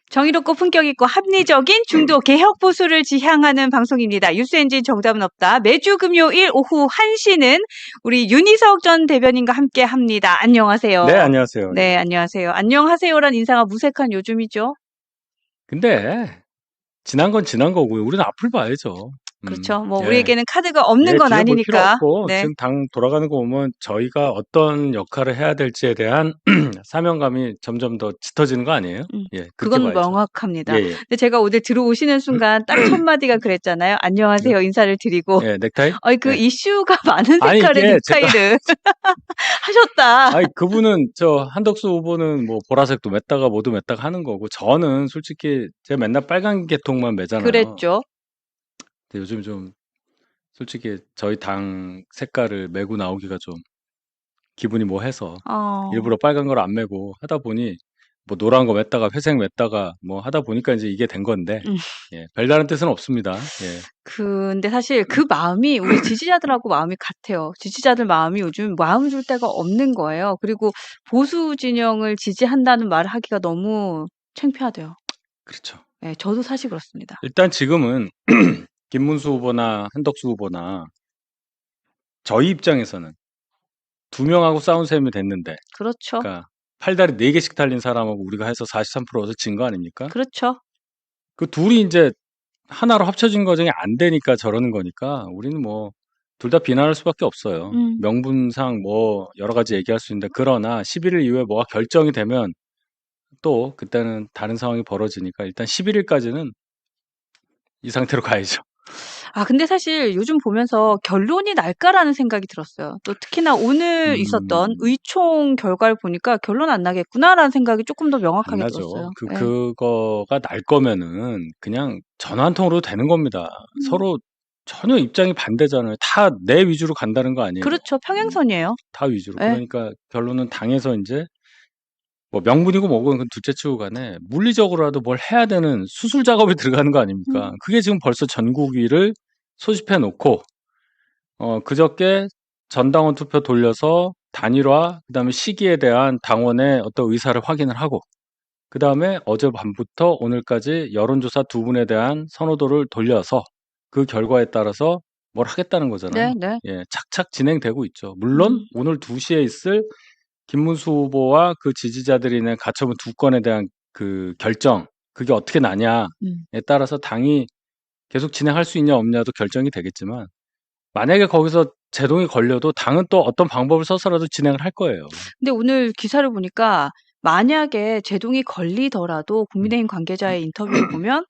정의롭고 품격 있고 합리적인 중도 개혁 보수를 지향하는 방송입니다. 뉴스엔진 정답은 없다. 매주 금요일 오후 1시는 우리 윤희석 전 대변인과 함께 합니다. 안녕하세요. 네, 안녕하세요. 네, 안녕하세요. 안녕하세요란 인사가 무색한 요즘이죠. 근데 지난 건 지난 거고요. 우리는 앞을 봐야죠. 그렇죠. 뭐 예. 우리에게는 카드가 없는 예, 건 뒤에 볼 필요 아니니까. 없고 네. 지금 당 돌아가는 거 보면 저희가 어떤 역할을 해야 될지에 대한 사명감이 점점 더 짙어지는 거 아니에요? 예, 그렇게 그건 봐야죠. 명확합니다. 예, 예. 근데 제가 오늘 들어오시는 순간 딱 첫 마디가 그랬잖아요. 안녕하세요 인사를 드리고. 예, 넥타이? 그 예. 이슈가 많은 아니, 색깔의 이게 제가 넥타이를 하셨다. 아니, 그분은 한덕수 후보는 뭐 보라색도 맸다가 뭐도 맸다가 하는 거고 저는 솔직히 제가 맨날 빨간 계통만 매잖아요. 그랬죠. 근데 요즘 좀 솔직히 저희 당 색깔을 메고 나오기가 좀 기분이 뭐 해서 일부러 빨간 걸 안 메고 하다 보니 뭐 노란 거 맸다가 회색 맸다가 뭐 하다 보니까 이제 이게 된 건데 예, 별다른 뜻은 없습니다. 예. 근데 사실 그 마음이 우리 지지자들하고 마음이 같아요. 지지자들 마음이 요즘 마음 줄 데가 없는 거예요. 그리고 보수 진영을 지지한다는 말을 하기가 너무 창피하대요. 그렇죠. 네, 저도 사실 그렇습니다. 일단 지금은 김문수 후보나 한덕수 후보나 저희 입장에서는 두 명하고 싸운 셈이 됐는데 그렇죠. 그러니까 팔다리 4개씩 달린 사람하고 우리가 해서 43%에서 진 거 아닙니까? 그렇죠. 그 둘이 이제 하나로 합쳐진 과정이 안 되니까 저러는 거니까 우리는 뭐 둘 다 비난할 수밖에 없어요. 명분상 뭐 여러 가지 얘기할 수 있는데 그러나 11일 이후에 뭐가 결정이 되면 또 그때는 다른 상황이 벌어지니까 일단 11일까지는 이 상태로 가야죠. 근데 사실 요즘 보면서 결론이 날까라는 생각이 들었어요. 또 특히나 오늘 있었던 의총 결과를 보니까 결론 안 나겠구나라는 생각이 조금 더 안 명확하게 나죠. 들었어요. 네. 그거가 날 거면은 그냥 전화 한 통으로 되는 겁니다. 서로 전혀 입장이 반대잖아요. 다 내 위주로 간다는 거 아니에요? 그렇죠. 평행선이에요. 다 위주로. 네. 그러니까 결론은 당에서 이제 뭐 명분이고 뭐고 그건 둘째 치고 간에 물리적으로라도 뭘 해야 되는 수술 작업이 들어가는 거 아닙니까? 그게 지금 벌써 전국위를 소집해 놓고 그저께 전당원 투표 돌려서 단일화 그다음에 시기에 대한 당원의 어떤 의사를 확인을 하고 그다음에 어제 밤부터 오늘까지 여론조사 두 분에 대한 선호도를 돌려서 그 결과에 따라서 뭘 하겠다는 거잖아요. 네. 예, 착착 진행되고 있죠. 물론 오늘 2시에 있을 김문수 후보와 그 지지자들이 낸 가처분 2건에 대한 그 결정, 그게 어떻게 나냐에 따라서 당이 계속 진행할 수 있냐 없냐도 결정이 되겠지만 만약에 거기서 제동이 걸려도 당은 또 어떤 방법을 써서라도 진행을 할 거예요. 근데 오늘 기사를 보니까 만약에 제동이 걸리더라도 국민의힘 관계자의 인터뷰를 보면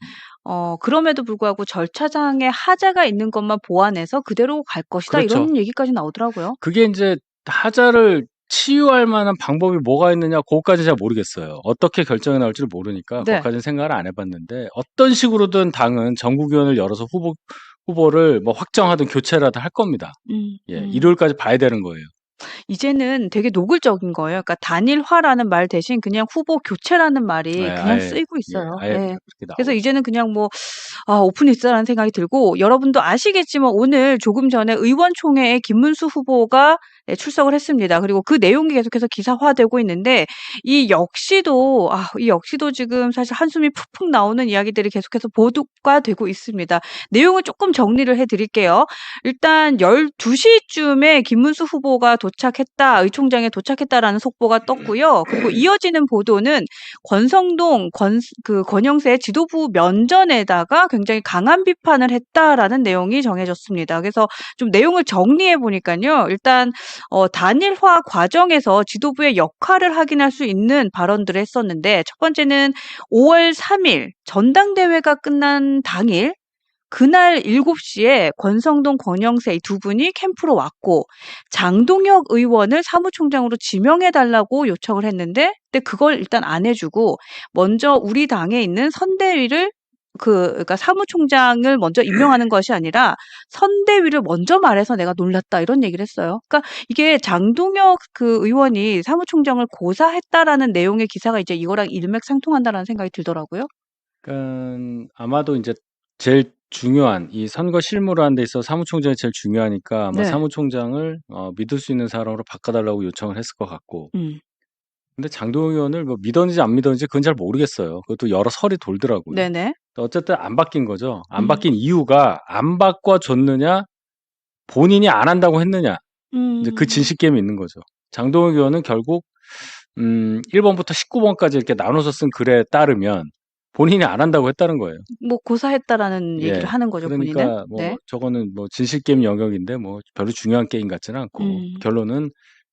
그럼에도 불구하고 절차상의 하자가 있는 것만 보완해서 그대로 갈 것이다. 그렇죠. 이런 얘기까지 나오더라고요. 그게 이제 하자를 치유할 만한 방법이 뭐가 있느냐 그것까지 잘 모르겠어요. 어떻게 결정이 나올지를 모르니까 네. 그것까지는 생각을 안 해봤는데 어떤 식으로든 당은 전국위원을 열어서 후보를 뭐 확정하든 교체라도 할 겁니다. 예, 일요일까지 봐야 되는 거예요. 이제는 되게 노골적인 거예요. 그러니까 단일화라는 말 대신 그냥 후보 교체라는 말이 네, 그냥 아예, 쓰이고 있어요. 예, 아예 네. 그렇게 그래서 나오죠. 이제는 그냥 뭐 오픈했어라는 생각이 들고 여러분도 아시겠지만 오늘 조금 전에 의원총회에 김문수 후보가 출석을 했습니다. 그리고 그 내용이 계속해서 기사화되고 있는데 이 역시도 지금 사실 한숨이 푹푹 나오는 이야기들이 계속해서 보도가 되고 있습니다. 내용을 조금 정리를 해드릴게요. 일단 12시쯤에 김문수 후보가 도착했다, 의총장에 도착했다라는 속보가 떴고요. 그리고 이어지는 보도는 권성동 권영세 지도부 면전에다가 굉장히 강한 비판을 했다라는 내용이 정해졌습니다. 그래서 좀 내용을 정리해 보니까요. 일단 단일화 과정에서 지도부의 역할을 확인할 수 있는 발언들을 했었는데 첫 번째는 5월 3일 전당대회가 끝난 당일 그날 7시에 권성동, 권영세 이 두 분이 캠프로 왔고 장동혁 의원을 사무총장으로 지명해 달라고 요청을 했는데 근데 그걸 일단 안 해주고 먼저 우리 당에 있는 선대위를 그러니까 사무총장을 먼저 임명하는 것이 아니라 선대위를 먼저 말해서 내가 놀랐다 이런 얘기를 했어요. 그러니까 이게 장동혁 그 의원이 사무총장을 고사했다라는 내용의 기사가 이제 이거랑 일맥상통한다라는 생각이 들더라고요. 그러니까 아마도 이제 제일 중요한 이 선거 실무를 하는 데 있어서 사무총장이 제일 중요하니까 아마 네. 사무총장을 믿을 수 있는 사람으로 바꿔달라고 요청을 했을 것 같고 근데 장동영 의원을 뭐 믿었는지 안 믿었는지 그건 잘 모르겠어요. 그것도 여러 설이 돌더라고요. 네네. 어쨌든 안 바뀐 거죠. 안 음. 바뀐 이유가 안 바꿔줬느냐, 본인이 안 한다고 했느냐. 이제 그 음. 진실 게임이 있는 거죠. 장동영 의원은 결국 1번부터 19번까지 이렇게 나눠서 쓴 글에 따르면 본인이 안 한다고 했다는 거예요. 뭐 고사했다라는 얘기를 예. 하는 거죠, 본인은. 그러니까 뭐 네. 저거는 뭐 진실 게임 영역인데 뭐 별로 중요한 게임 같지는 않고 음. 결론은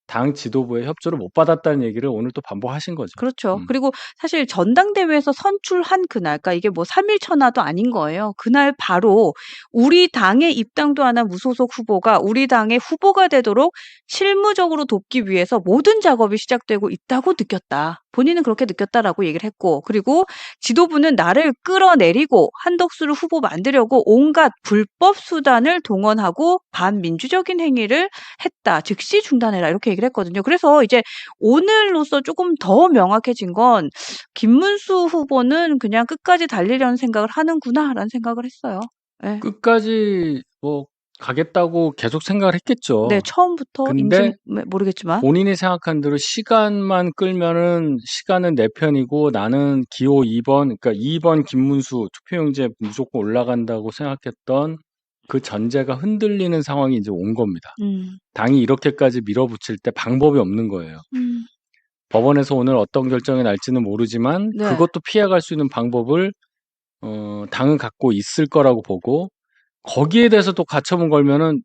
당 지도부의 협조를 못 받았다는 얘기를 오늘 또 반복하신 거죠. 그렇죠. 그리고 사실 전당대회에서 선출한 그날, 그러니까 이게 뭐 3일 천하도 아닌 거예요. 그날 바로 우리 당에 입당도 안 한 무소속 후보가 우리 당의 후보가 되도록 실무적으로 돕기 위해서 모든 작업이 시작되고 있다고 느꼈다. 본인은 그렇게 느꼈다라고 얘기를 했고, 그리고 지도부는 나를 끌어내리고 한덕수를 후보 만들려고 온갖 불법 수단을 동원하고 반민주적인 행위를 했다. 즉시 중단해라. 이렇게 얘기를 했거든요. 그래서 이제 오늘로써 조금 더 명확해진 건 '김문수 후보는 그냥 끝까지 달리려는 생각을 하는구나.'라는 생각을 했어요. 예. 끝까지 뭐 가겠다고 계속 생각을 네. 했겠죠. 처음부터 인지 근데 모르겠지만. 본인이 생각한 대로 시간만 끌면은 시간은 내 편이고 나는 기호 2번, 그러니까 2번 김문수 투표용지에 무조건 올라간다고 생각했던 그 전제가 흔들리는 상황이 이제 온 겁니다. 당이 이렇게까지 밀어붙일 때 방법이 없는 거예요. 음. 법원에서 오늘 어떤 결정이 날지는 모르지만 네. 그것도 피해갈 수 있는 방법을 당은 갖고 있을 거라고 보고 거기에 대해서 또 가처분 걸면은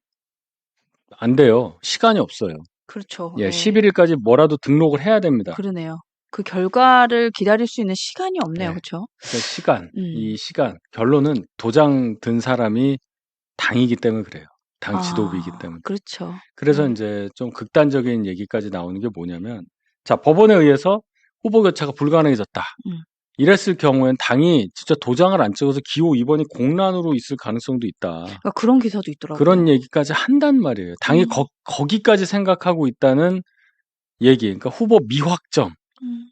안 돼요. 시간이 없어요. 그렇죠. 예, 예. 11일까지 뭐라도 등록을 해야 됩니다. 그러네요. 그 결과를 기다릴 수 있는 시간이 없네요. 예. 그쵸? 그러니까 시간, 이 음. 시간, 결론은 도장 든 사람이 당이기 때문에 그래요. 당 지도부이기 아 때문에. 그렇죠. 그래서 네. 인제 좀 극단적인 얘기까지 나오는 게 뭐냐면 자, 법원에 의해서 후보 교체가 불가능해졌다. 음. 이랬을 경우엔 당이 진짜 도장을 안 찍어서 기호 2번이 공란으로 있을 가능성도 있다. 그러니까 그런 기사도 있더라고요. 그런 얘기까지 한단 말이에요. 당이 거기까지 생각하고 있다는 얘기. 그러니까 후보 미확정. 음.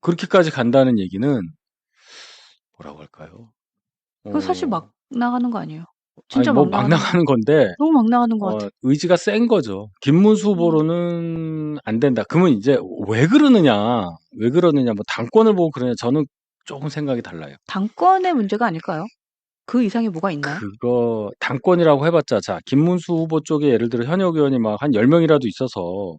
그렇게까지 간다는 얘기는 뭐라고 할까요? 그거 사실 막 어 나가는 거 아니에요? 아니 진짜 뭐 막 막 나가는 거 나가는 건데 너무 막 나가는 것 같아. 의지가 센 거죠. 김문수 음. 후보로는 안 된다. 그러면 이제 왜 그러느냐? 왜 그러느냐? 뭐 당권을 보고 그러냐? 저는 조금 생각이 달라요. 당권의 문제가 아닐까요? 그 이상이 뭐가 있나요? 그거 당권이라고 해 봤자 자, 김문수 후보 쪽에 예를 들어 현역 의원이 막 한 10명이라도 있어서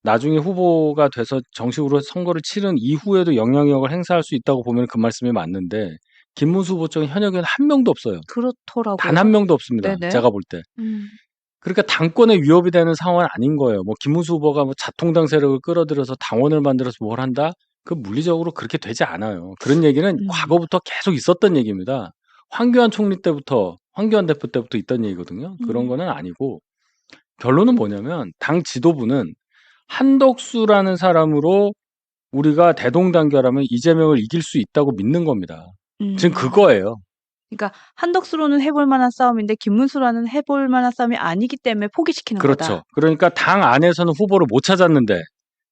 나중에 후보가 돼서 정식으로 선거를 치른 이후에도 영향력을 행사할 수 있다고 보면 그 말씀이 맞는데 김문수 후보 쪽에 현역 의원 한 명도 없어요. 그렇더라고요. 단 한 명도 없습니다. 네네. 제가 볼 때. 음. 그러니까 당권에 위협이 되는 상황은 아닌 거예요. 뭐 김문수 후보가 뭐 자통당 세력을 끌어들여서 당원을 만들어서 뭘 한다? 그 물리적으로 그렇게 되지 않아요. 그런 얘기는 과거부터 계속 있었던 얘기입니다. 황교안 총리 때부터, 황교안 대표 때부터 있던 얘기거든요. 그런 거는 아니고 결론은 뭐냐면 당 지도부는 한덕수라는 사람으로 우리가 대동단결하면 이재명을 이길 수 있다고 믿는 겁니다. 지금 그거예요. 그러니까 한덕수로는 해볼 만한 싸움인데 김문수라는 해볼 만한 싸움이 아니기 때문에 포기시키는 거다. 그렇죠. 그러니까 당 안에서는 후보를 못 찾았는데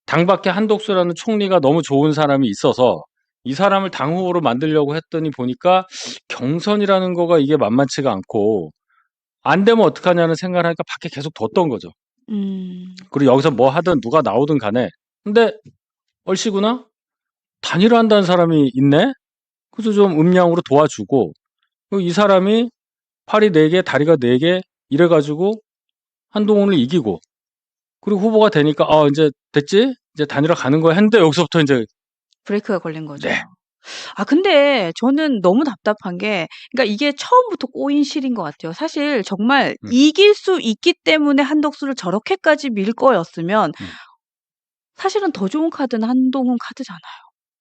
당 밖에 한덕수라는 총리가 너무 좋은 사람이 있어서 이 사람을 당 후보로 만들려고 했더니 보니까 경선이라는 거가 이게 만만치가 않고 안 되면 어떡하냐는 생각을 하니까 밖에 계속 뒀던 거죠. 그리고 여기서 뭐 하든 누가 나오든 간에 근데 얼씨구나 단일화한다는 사람이 있네? 그래서 좀 음량으로 도와주고 이 사람이 팔이 4개 다리가 4개 이래가지고 한동훈을 이기고 그리고 후보가 되니까 이제 됐지? 이제 단일화 가는 거야 했는데 여기서부터 이제 브레이크가 걸린 거죠. 네. 근데 저는 너무 답답한 게 그러니까 이게 처음부터 꼬인 실인 것 같아요. 사실 정말 이길 수 있기 때문에 한덕수를 저렇게까지 밀 거였으면 사실은 더 좋은 카드는 한동훈 카드잖아요.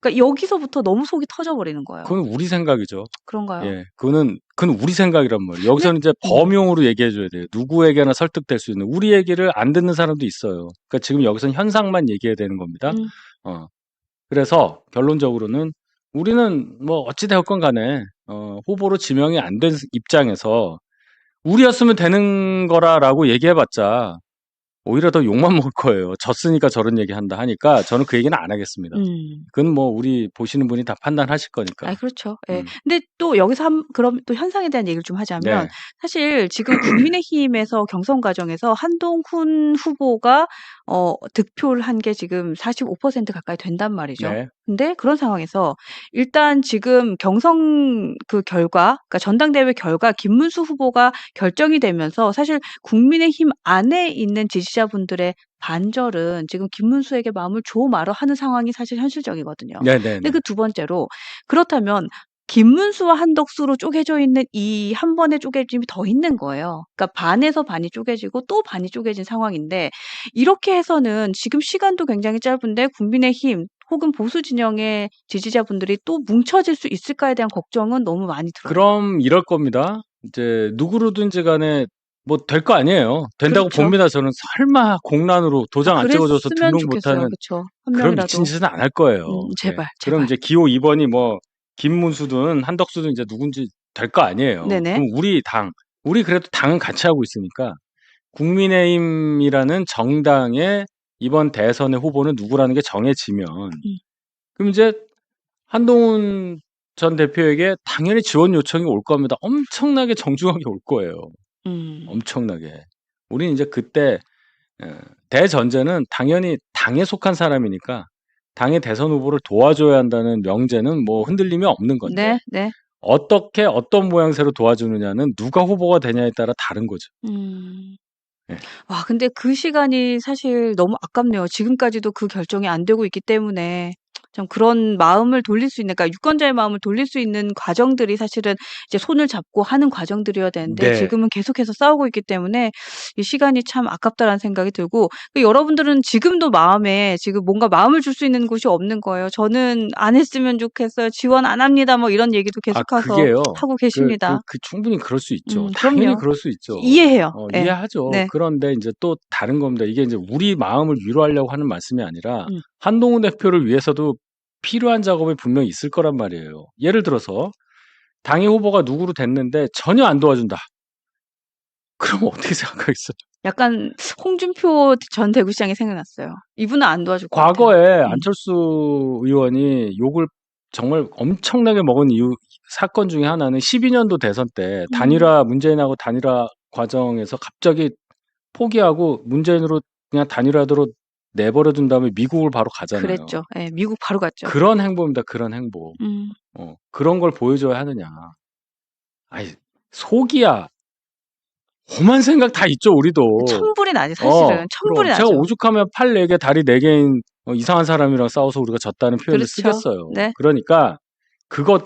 그러니까 여기서부터 너무 속이 터져버리는 거예요. 그건 우리 생각이죠. 그런가요? 예, 그건 우리 생각이란 말이에요. 여기서는 이제 범용으로 얘기해줘야 돼요. 누구에게나 설득될 수 있는 우리 얘기를 안 듣는 사람도 있어요. 그러니까 지금 여기서는 현상만 얘기해야 되는 겁니다. 그래서 결론적으로는 우리는 뭐 어찌 되었건 간에 후보로 지명이 안 된 입장에서 우리였으면 되는 거라라고 얘기해봤자 오히려 더 욕만 먹을 거예요. 졌으니까 저런 얘기한다 하니까 저는 그 얘기는 안 하겠습니다. 음. 그건 뭐 우리 보시는 분이 다 판단하실 거니까. 그렇죠. 예. 음. 근데 또 여기서 그럼 또 현상에 대한 얘기를 좀 하자면 네. 사실 지금 국민의힘에서 경선 과정에서 한동훈 후보가 득표를 한 게 지금 45% 가까이 된단 말이죠. 네. 근데 그런 상황에서 일단 지금 경선 그 결과, 그러니까 전당대회 결과 김문수 후보가 결정이 되면서 사실 국민의힘 안에 있는 지지자분들의 반절은 지금 김문수에게 마음을 줘 말어 하는 상황이 사실 현실적이거든요. 근데 네네네. 그 두 번째로 그렇다면 김문수와 한덕수로 쪼개져 있는 이 한 번의 쪼개짐이 더 있는 거예요. 그러니까 반에서 반이 쪼개지고 또 반이 쪼개진 상황인데 이렇게 해서는 지금 시간도 굉장히 짧은데 국민의힘 혹은 보수 진영의 지지자분들이 또 뭉쳐질 수 있을까에 대한 걱정은 너무 많이 들어요. 그럼 이럴 겁니다. 이제 누구로든지 간에 뭐 될 거 아니에요. 된다고 그렇죠. 봅니다. 저는 설마 공란으로 도장 안 찍어줘서 그랬으면 등록 좋겠어요. 못하는 그쵸. 한 그런 미친 명이라도. 짓은 안 할 거예요. 예. 제발, 그럼 제발. 이제 기호 2번이 뭐 김문수든 한덕수든 이제 누군지 될 거 아니에요. 네네. 그럼 우리 그래도 당은 같이 하고 있으니까 국민의힘이라는 정당의 이번 대선의 후보는 누구라는 게 정해지면 그럼 이제 한동훈 전 대표에게 당연히 지원 요청이 올 겁니다. 엄청나게 정중하게 올 거예요. 음. 엄청나게. 우리는 이제 그때 대전제는 당연히 당에 속한 사람이니까 당의 대선 후보를 도와줘야 한다는 명제는 뭐 흔들림이 없는 건데 네, 네. 어떻게 어떤 모양새로 도와주느냐는 누가 후보가 되냐에 따라 다른 거죠. 음. 예. 와 근데 그 시간이 사실 너무 아깝네요. 지금까지도 그 결정이 안 되고 있기 때문에 참 그런 마음을 돌릴 수 있는, 그러니까 유권자의 마음을 돌릴 수 있는 과정들이 사실은 이제 손을 잡고 하는 과정들이어야 되는데 네. 지금은 계속해서 싸우고 있기 때문에 이 시간이 참 아깝다라는 생각이 들고, 여러분들은 지금도 마음에 지금 뭔가 마음을 줄 수 있는 곳이 없는 거예요. "저는 안 했으면 좋겠어요. 지원 안 합니다." 뭐 이런 얘기도 계속해서 그게요. 하고 계십니다. 충분히 그럴 수 있죠. 당연히 그럼요. 그럴 수 있죠. 이해해요. 예. 이해하죠. 네. 그런데 인제 또 다른 겁니다. 이게 인제 우리 마음을 위로하려고 하는 말씀이 아니라 음. 한동훈 대표를 위해서도 필요한 작업이 분명히 있을 거란 말이에요. 예를 들어서 당의 후보가 누구로 됐는데 전혀 안 도와준다. 그러면 어떻게 생각하겠어요? 약간 홍준표 전 대구시장이 생각났어요. 이분은 안 도와줄 것 같아요. 과거에 안철수 의원이 욕을 정말 엄청나게 먹은 사건 중에 하나는 12년도 대선 때 문재인하고 단일화 과정에서 갑자기 포기하고 문재인으로 그냥 단일화로 내버려 둔 다음에 미국을 바로 가잖아요. 그랬죠. 예. 미국 바로 갔죠. 그런 행보입니다. 그런 행보. 음. 그런 걸 보여줘야 하느냐. 아이, 속이야. 험한 생각 다 있죠, 우리도. 천불이 나지 사실은. 천불이 그럼 제가 나죠. 오죽하면 팔 4개, 다리 4개인 이상한 사람이랑 싸워서 우리가 졌다는 표현을 그렇죠. 쓰겠어요. 네. 그러니까 그건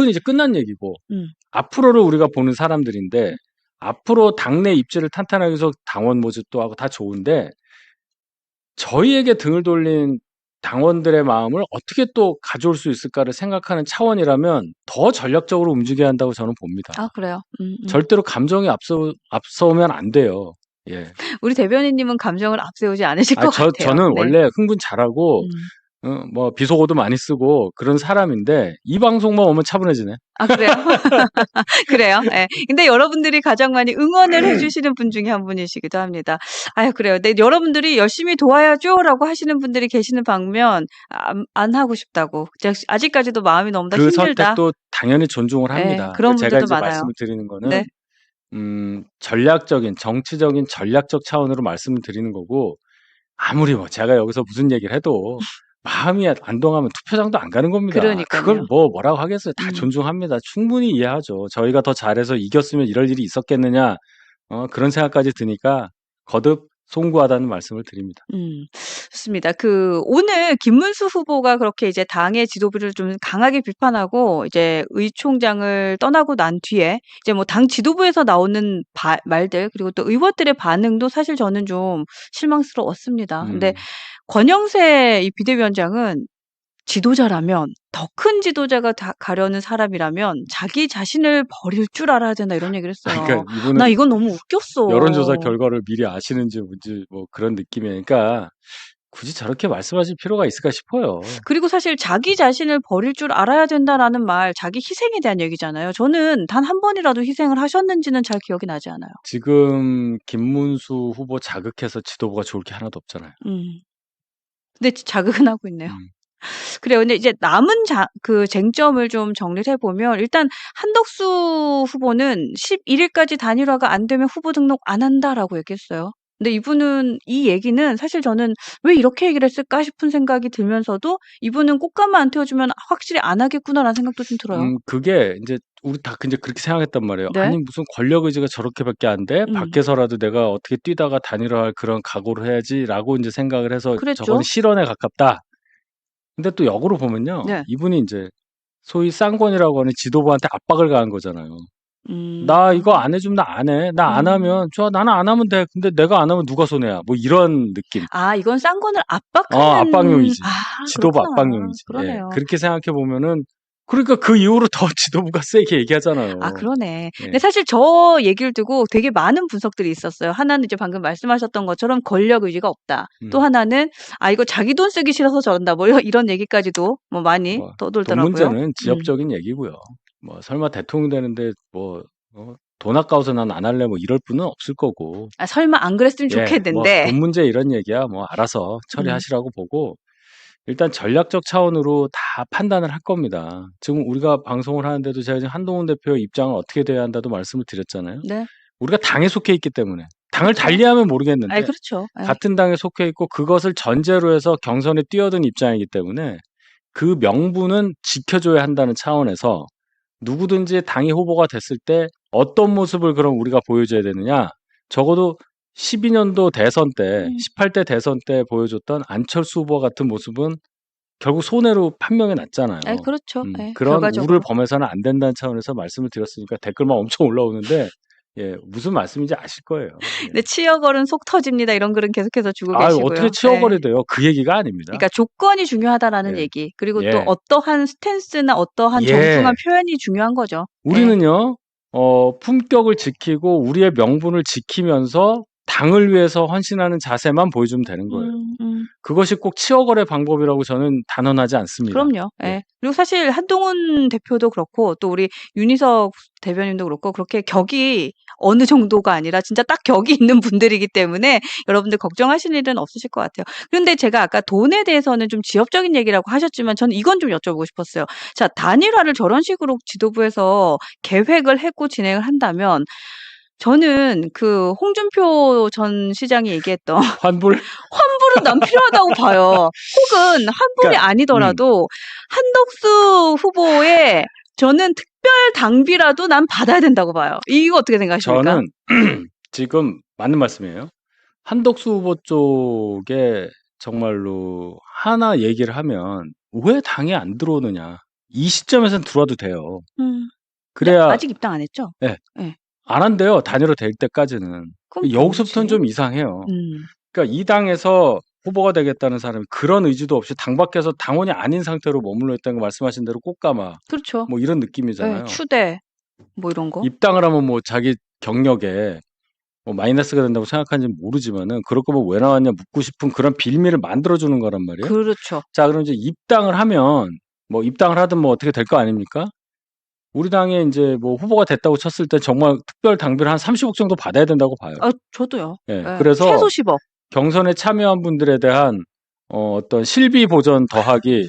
이제 끝난 얘기고 음. 앞으로를 우리가 보는 사람들인데 앞으로 당내 입지를 탄탄하게 해서 당원 모집도 하고 다 좋은데 저희에게 등을 돌린 당원들의 마음을 어떻게 또 가져올 수 있을까를 생각하는 차원이라면 더 전략적으로 움직여야 한다고 저는 봅니다. 아 그래요? 절대로 감정이 앞서오면 안 돼요. 예. 우리 대변인님은 감정을 앞세우지 않으실 것 같아요. 저는 네. 원래 흥분 잘하고 뭐 비속어도 많이 쓰고 그런 사람인데 이 방송만 오면 차분해지네. 아 그래요? 그래요. 예. 근데 여러분들이 가장 많이 응원을 해 주시는 분 중에 한 분이시기도 합니다. 아유 그래요. 네 여러분들이 "열심히 도와야죠."라고 하시는 분들이 계시는 반면 안 하고 싶다고. "아직까지도 마음이 너무 다 그 힘들다." 선택도 당연히 존중을 예. 합니다. 그런 제가 분들도 이제 많아요. 말씀을 드리는 거는 네. 정치적인 전략적 차원으로 말씀을 드리는 거고 아무리 뭐 제가 여기서 무슨 얘기를 해도 마음이 안 동하면 투표장도 안 가는 겁니다. 그러니깐요. 그걸 뭐라고 하겠어요. 다 음. 존중합니다. 충분히 이해하죠. 저희가 더 잘해서 이겼으면 이럴 일이 있었겠느냐 그런 생각까지 드니까 거듭 송구하다는 말씀을 드립니다. 좋습니다. 오늘 김문수 후보가 그렇게 이제 당의 지도부를 좀 강하게 비판하고 이제 의총장을 떠나고 난 뒤에 이제 뭐 당 지도부에서 나오는 말들 그리고 또 의원들의 반응도 사실 저는 좀 실망스러웠습니다. 근데 권영세 이 비대위원장은 지도자라면 더 큰 지도자가 가려는 사람이라면 자기 자신을 버릴 줄 알아야 된다 이런 얘기를 했어요. 그러니까 이분은 나 이건 너무 웃겼어. 여론조사 결과를 미리 아시는지 뭔지 뭐 그런 느낌이니까 굳이 저렇게 말씀하실 필요가 있을까 싶어요. 그리고 사실 자기 자신을 버릴 줄 알아야 된다라는 말, 자기 희생에 대한 얘기잖아요. 저는 단 한 번이라도 희생을 하셨는지는 잘 기억이 나지 않아요. 지금 김문수 후보 자극해서 지도부가 좋을 게 하나도 없잖아요. 근데 자극은 하고 있네요. 그래요. 근데 이제 남은 그 쟁점을 좀 정리를 해보면 일단 한덕수 후보는 11일까지 단일화가 안 되면 후보 등록 안 한다라고 얘기했어요. 근데 이분은 이 얘기는 사실 저는 왜 이렇게 얘기를 했을까 싶은 생각이 들면서도 이분은 꽃가마 안 태워주면 확실히 안 하겠구나라는 생각도 좀 들어요. 그게 이제 우리 다 이제 그렇게 생각했단 말이에요. 네. 아니 무슨 권력 의지가 저렇게밖에 안 돼? 음. 밖에서라도 내가 어떻게 뛰다가 단일화할 그런 각오를 해야지라고 이제 생각을 해서 그랬죠. 저거는 실언에 가깝다. 근데 또 역으로 보면요. 네. 이분이 이제 소위 쌍권이라고 하는 지도부한테 압박을 가한 거잖아요. 음. 나 이거 안 해주면 나 안 해. 나 안 하면 좋아. 나는 안 하면 돼. 근데 내가 안 하면 누가 손해야. 뭐 이런 느낌. 아, 이건 쌍권을 압박하는. 압박용이지. 아, 지도부 그렇구나. 압박용이지. 예. 그러네요. 그렇게 생각해 보면은 그러니까 그 이후로 더 지도부가 세게 얘기하잖아요. 아, 그러네. 예. 근데 사실 저 얘기를 두고 되게 많은 분석들이 있었어요. 하나는 이제 방금 말씀하셨던 것처럼 권력 의지가 없다. 또 하나는 이거 자기 돈 쓰기 싫어서 저런다. 뭐 이런 얘기까지도 뭐 많이 뭐 돈 떠돌더라고요. 문제는 지엽적인 얘기고요. 뭐 설마 대통령 되는데 뭐 돈 아까워서 난 안 할래 뭐 이럴 분은 없을 거고. 아, 설마 안 그랬으면 예, 뭐 좋겠는데. 돈 문제 이런 얘기야 뭐 알아서 처리하시라고 보고 일단 전략적 차원으로 다 판단을 할 겁니다. 지금 우리가 방송을 하는데도 제가 지금 한동훈 대표의 입장은 어떻게 돼야 한다도 말씀을 드렸잖아요. 네. 우리가 당에 속해 있기 때문에 당을 그렇죠. 달리하면 모르겠는데 아니, 그렇죠. 예. 같은 당에 속해 있고 그것을 전제로 해서 경선에 뛰어든 입장이기 때문에 그 명분은 지켜줘야 한다는 차원에서 누구든지 당이 후보가 됐을 때 어떤 모습을 그럼 우리가 보여줘야 되느냐. 적어도 12년도 대선 때 18대 대선 때 보여줬던 안철수 후보 같은 모습은 결국 손해로 판명이 났잖아요. 예, 그렇죠. 예, 그런 우를 결과적으로. 범해서는 안 된다는 차원에서 말씀을 드렸으니까 댓글만 엄청 올라오는데 예, 무슨 말씀인지 아실 거예요. 예. 근데 치어걸은 속 터집니다. 이런 글은 계속해서 주고 아유, 계시고요. 어떻게 치어걸이 돼요? 그 얘기가 아닙니다. 그러니까 조건이 중요하다라는 예. 얘기. 그리고 예. 또 어떠한 스탠스나 어떠한 예. 정중한 표현이 중요한 거죠. 예. 우리는요, 품격을 지키고 우리의 명분을 지키면서 당을 위해서 헌신하는 자세만 보여주면 되는 거예요. 그것이 꼭 치어걸의 방법이라고 저는 단언하지 않습니다. 그럼요. 예. 예. 그리고 사실 한동훈 대표도 그렇고 또 우리 윤희석 대변인도 그렇고 그렇게 격이 어느 정도가 아니라 진짜 딱 격이 있는 분들이기 때문에 여러분들 걱정하실 일은 없으실 것 같아요. 그런데 제가 아까 돈에 대해서는 좀 지엽적인 얘기라고 하셨지만 저는 이건 좀 여쭤보고 싶었어요. 자, 단일화를 저런 식으로 지도부에서 계획을 했고 진행을 한다면 저는 그 홍준표 전 시장이 얘기했던 환불? 환불은 난 필요하다고 봐요. 혹은 환불이 그러니까, 아니더라도 한덕수 후보의 저는 특별 당비라도 난 받아야 된다고 봐요. 이거 어떻게 생각하십니까? 저는 지금 맞는 말씀이에요. 한덕수 후보 쪽에 정말로 하나 얘기를 하면 왜 당에 안 들어오느냐. 이 시점에서는 들어와도 돼요. 그래야 아직 입당 안 했죠? 네. 네. 안 한대요. 단일화 될 때까지는. 여기서부터는 좀 이상해요. 그러니까 이 당에서 후보가 되겠다는 사람이 그런 의지도 없이 당 밖에서 당원이 아닌 상태로 머물러 있다는 거 말씀하신 대로 꽃가마. 그렇죠. 뭐 이런 느낌이잖아요. 네, 추대 뭐 이런 거. 입당을 하면 뭐 자기 경력에 뭐 마이너스가 된다고 생각하는지 모르지만은 그럴 거면 왜 나왔냐 묻고 싶은 그런 빌미를 만들어주는 거란 말이에요. 그렇죠. 자, 그럼 이제 입당을 하면 뭐 입당을 하든 뭐 어떻게 될 거 아닙니까? 우리 당에 이제 뭐 후보가 됐다고 쳤을 때 정말 특별 당비를 한 30억 정도 받아야 된다고 봐요. 저도요. 예, 네, 그래서 최소 10억. 경선에 참여한 분들에 대한 어떤 실비 보전 더하기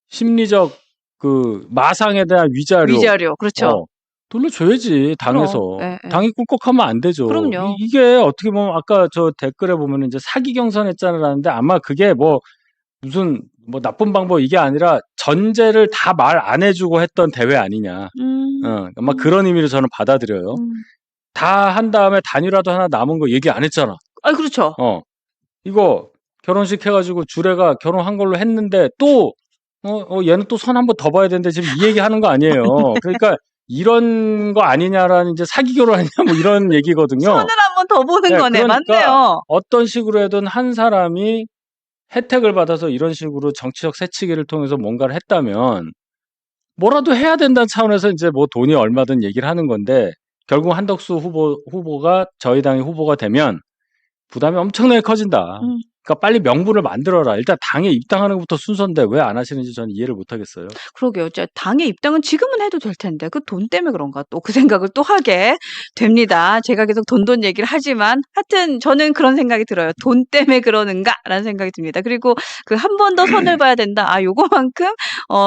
심리적 그 마상에 대한 위자료. 그렇죠. 돌려줘야지 당에서. 예, 예. 당이 꿀꺽하면 안 되죠. 그럼요. 이게 어떻게 보면 아까 저 댓글에 보면 이제 사기 경선했잖아라는데 아마 그게 뭐 무슨 뭐 나쁜 방법 이게 아니라 전제를 다 말 안 해주고 했던 대회 아니냐. 아마 그런 의미로 저는 받아들여요. 다 한 다음에 단일화도 하나 남은 거 얘기 안 했잖아. 그렇죠. 이거 결혼식 해가지고 주례가 결혼한 걸로 했는데 또 얘는 또 선 한번 더 봐야 되는데 지금 이 얘기 하는 거 아니에요. 그러니까 이런 거 아니냐라는 이제 사기 결혼 아니냐 뭐 이런 얘기거든요. 선을 한번 더 보는 네, 거네. 그러니까 맞네요. 어떤 식으로 해든 한 사람이 혜택을 받아서 이런 식으로 정치적 새치기를 통해서 뭔가를 했다면 뭐라도 해야 된다는 차원에서 이제 뭐 돈이 얼마든 얘기를 하는 건데 결국 한덕수 후보가 저희 당의 후보가 되면 부담이 엄청나게 커진다. 그러니까 빨리 명분을 만들어라. 일단 당에 입당하는 것부터 순서인데 왜 안 하시는지 저는 이해를 못 하겠어요. 그러게요. 진짜 당의 입당은 지금은 해도 될 텐데 그 돈 때문에 그런가 또 그 생각을 또 하게 됩니다. 제가 계속 돈 얘기를 하지만 하여튼 저는 그런 생각이 들어요. '돈 때문에 그러는가?'라는 생각이 듭니다. 그리고 그 '한 번 더 선을 봐야 된다. 아 요거만큼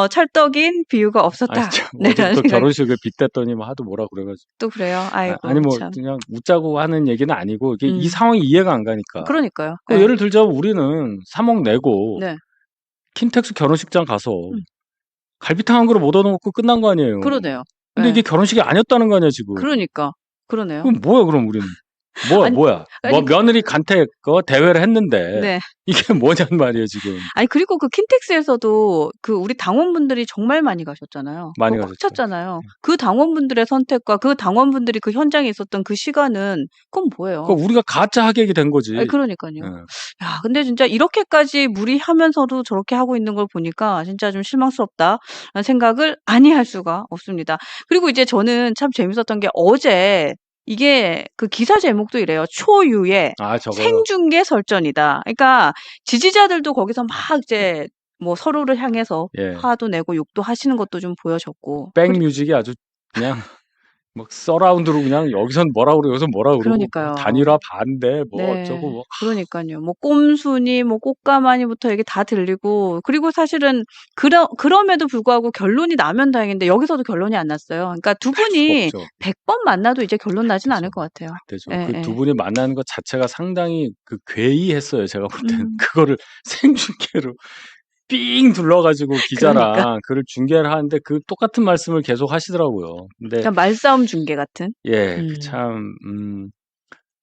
찰떡인 비유가 아니 없었다.' 참 네 어제부터 라는 생각이 결혼식을 빗댔더니 뭐 하도 뭐라 그래 가지고. 또 그래요? 아니 아이고 뭐 참. 그냥 웃자고 하는 얘기는 아니고 이게 이 음. 상황이 이해가 안 가니까. 그러니까요. 그 예. 예를 들자면 우리는 3억 내고 네. 킨텍스 결혼식장 가서 음. 갈비탕 한 그릇 얻어 놓고 끝난 거 아니에요. 그러네요. 근데 예. 이게 결혼식이 아니었다는 거 아니야 지금. 그러니까. 그러네요. 그럼 뭐야 그럼 우리는. 뭐야, 아니 뭐야. 뭐 아니 며느리 간택 대회를 했는데 네. 이게 뭐냔 말이에요 지금. 아니 그리고 그 킨텍스에서도 그 우리 당원분들이 정말 많이 가셨잖아요. 많이 그거 꽉 가셨죠. 찼잖아요. 그 당원분들의 선택과 그 당원분들이 그 현장에 있었던 그 시간은 그건 뭐예요? 그러니까 우리가 가짜 하객이 된 거지. 아니 그러니깐요. 예. 야 근데 진짜 이렇게까지 무리하면서도 저렇게 하고 있는 걸 보니까 진짜 좀 실망스럽다라는 생각을 아니 할 수가 없습니다. 그리고 이제 저는 참 재밌었던 게 어제 이게 그 기사 제목도 이래요. "초유의 아 저거요. 생중계 설전이다." 그러니까 지지자들도 거기서 막 이제 뭐 서로를 향해서 예. 화도 내고 욕도 하시는 것도 좀 보여졌고. 백뮤직이 아주 그냥 막 서라운드로 그냥 여기선 뭐라 그러고 여기선 뭐라 그러고 뭐 그러니까요. 단일화 반대 뭐 어쩌고 네. 뭐. 그러니깐요. 뭐 꼼순이 뭐 꽃가마니부터 이게 다 들리고 그리고 사실은 그럼에도 불구하고 결론이 나면 다행인데 여기서도 결론이 안 났어요. 그러니까 두 날 수가 분이 없죠. 100번 만나도 이제 결론 나진 않을 되죠. 것 같아요. 안 되죠. 그 두 예예. 분이 만나는 것 자체가 상당히 그 괴이했어요 제가 볼 때는. 음. 그거를 생중계로 삥 둘러 가지고 그러니까. 기자랑 그걸 중계를 하는데 그 똑같은 말씀을 계속 하시더라고요. 근데 그냥 말싸움 중계 같은. 예 그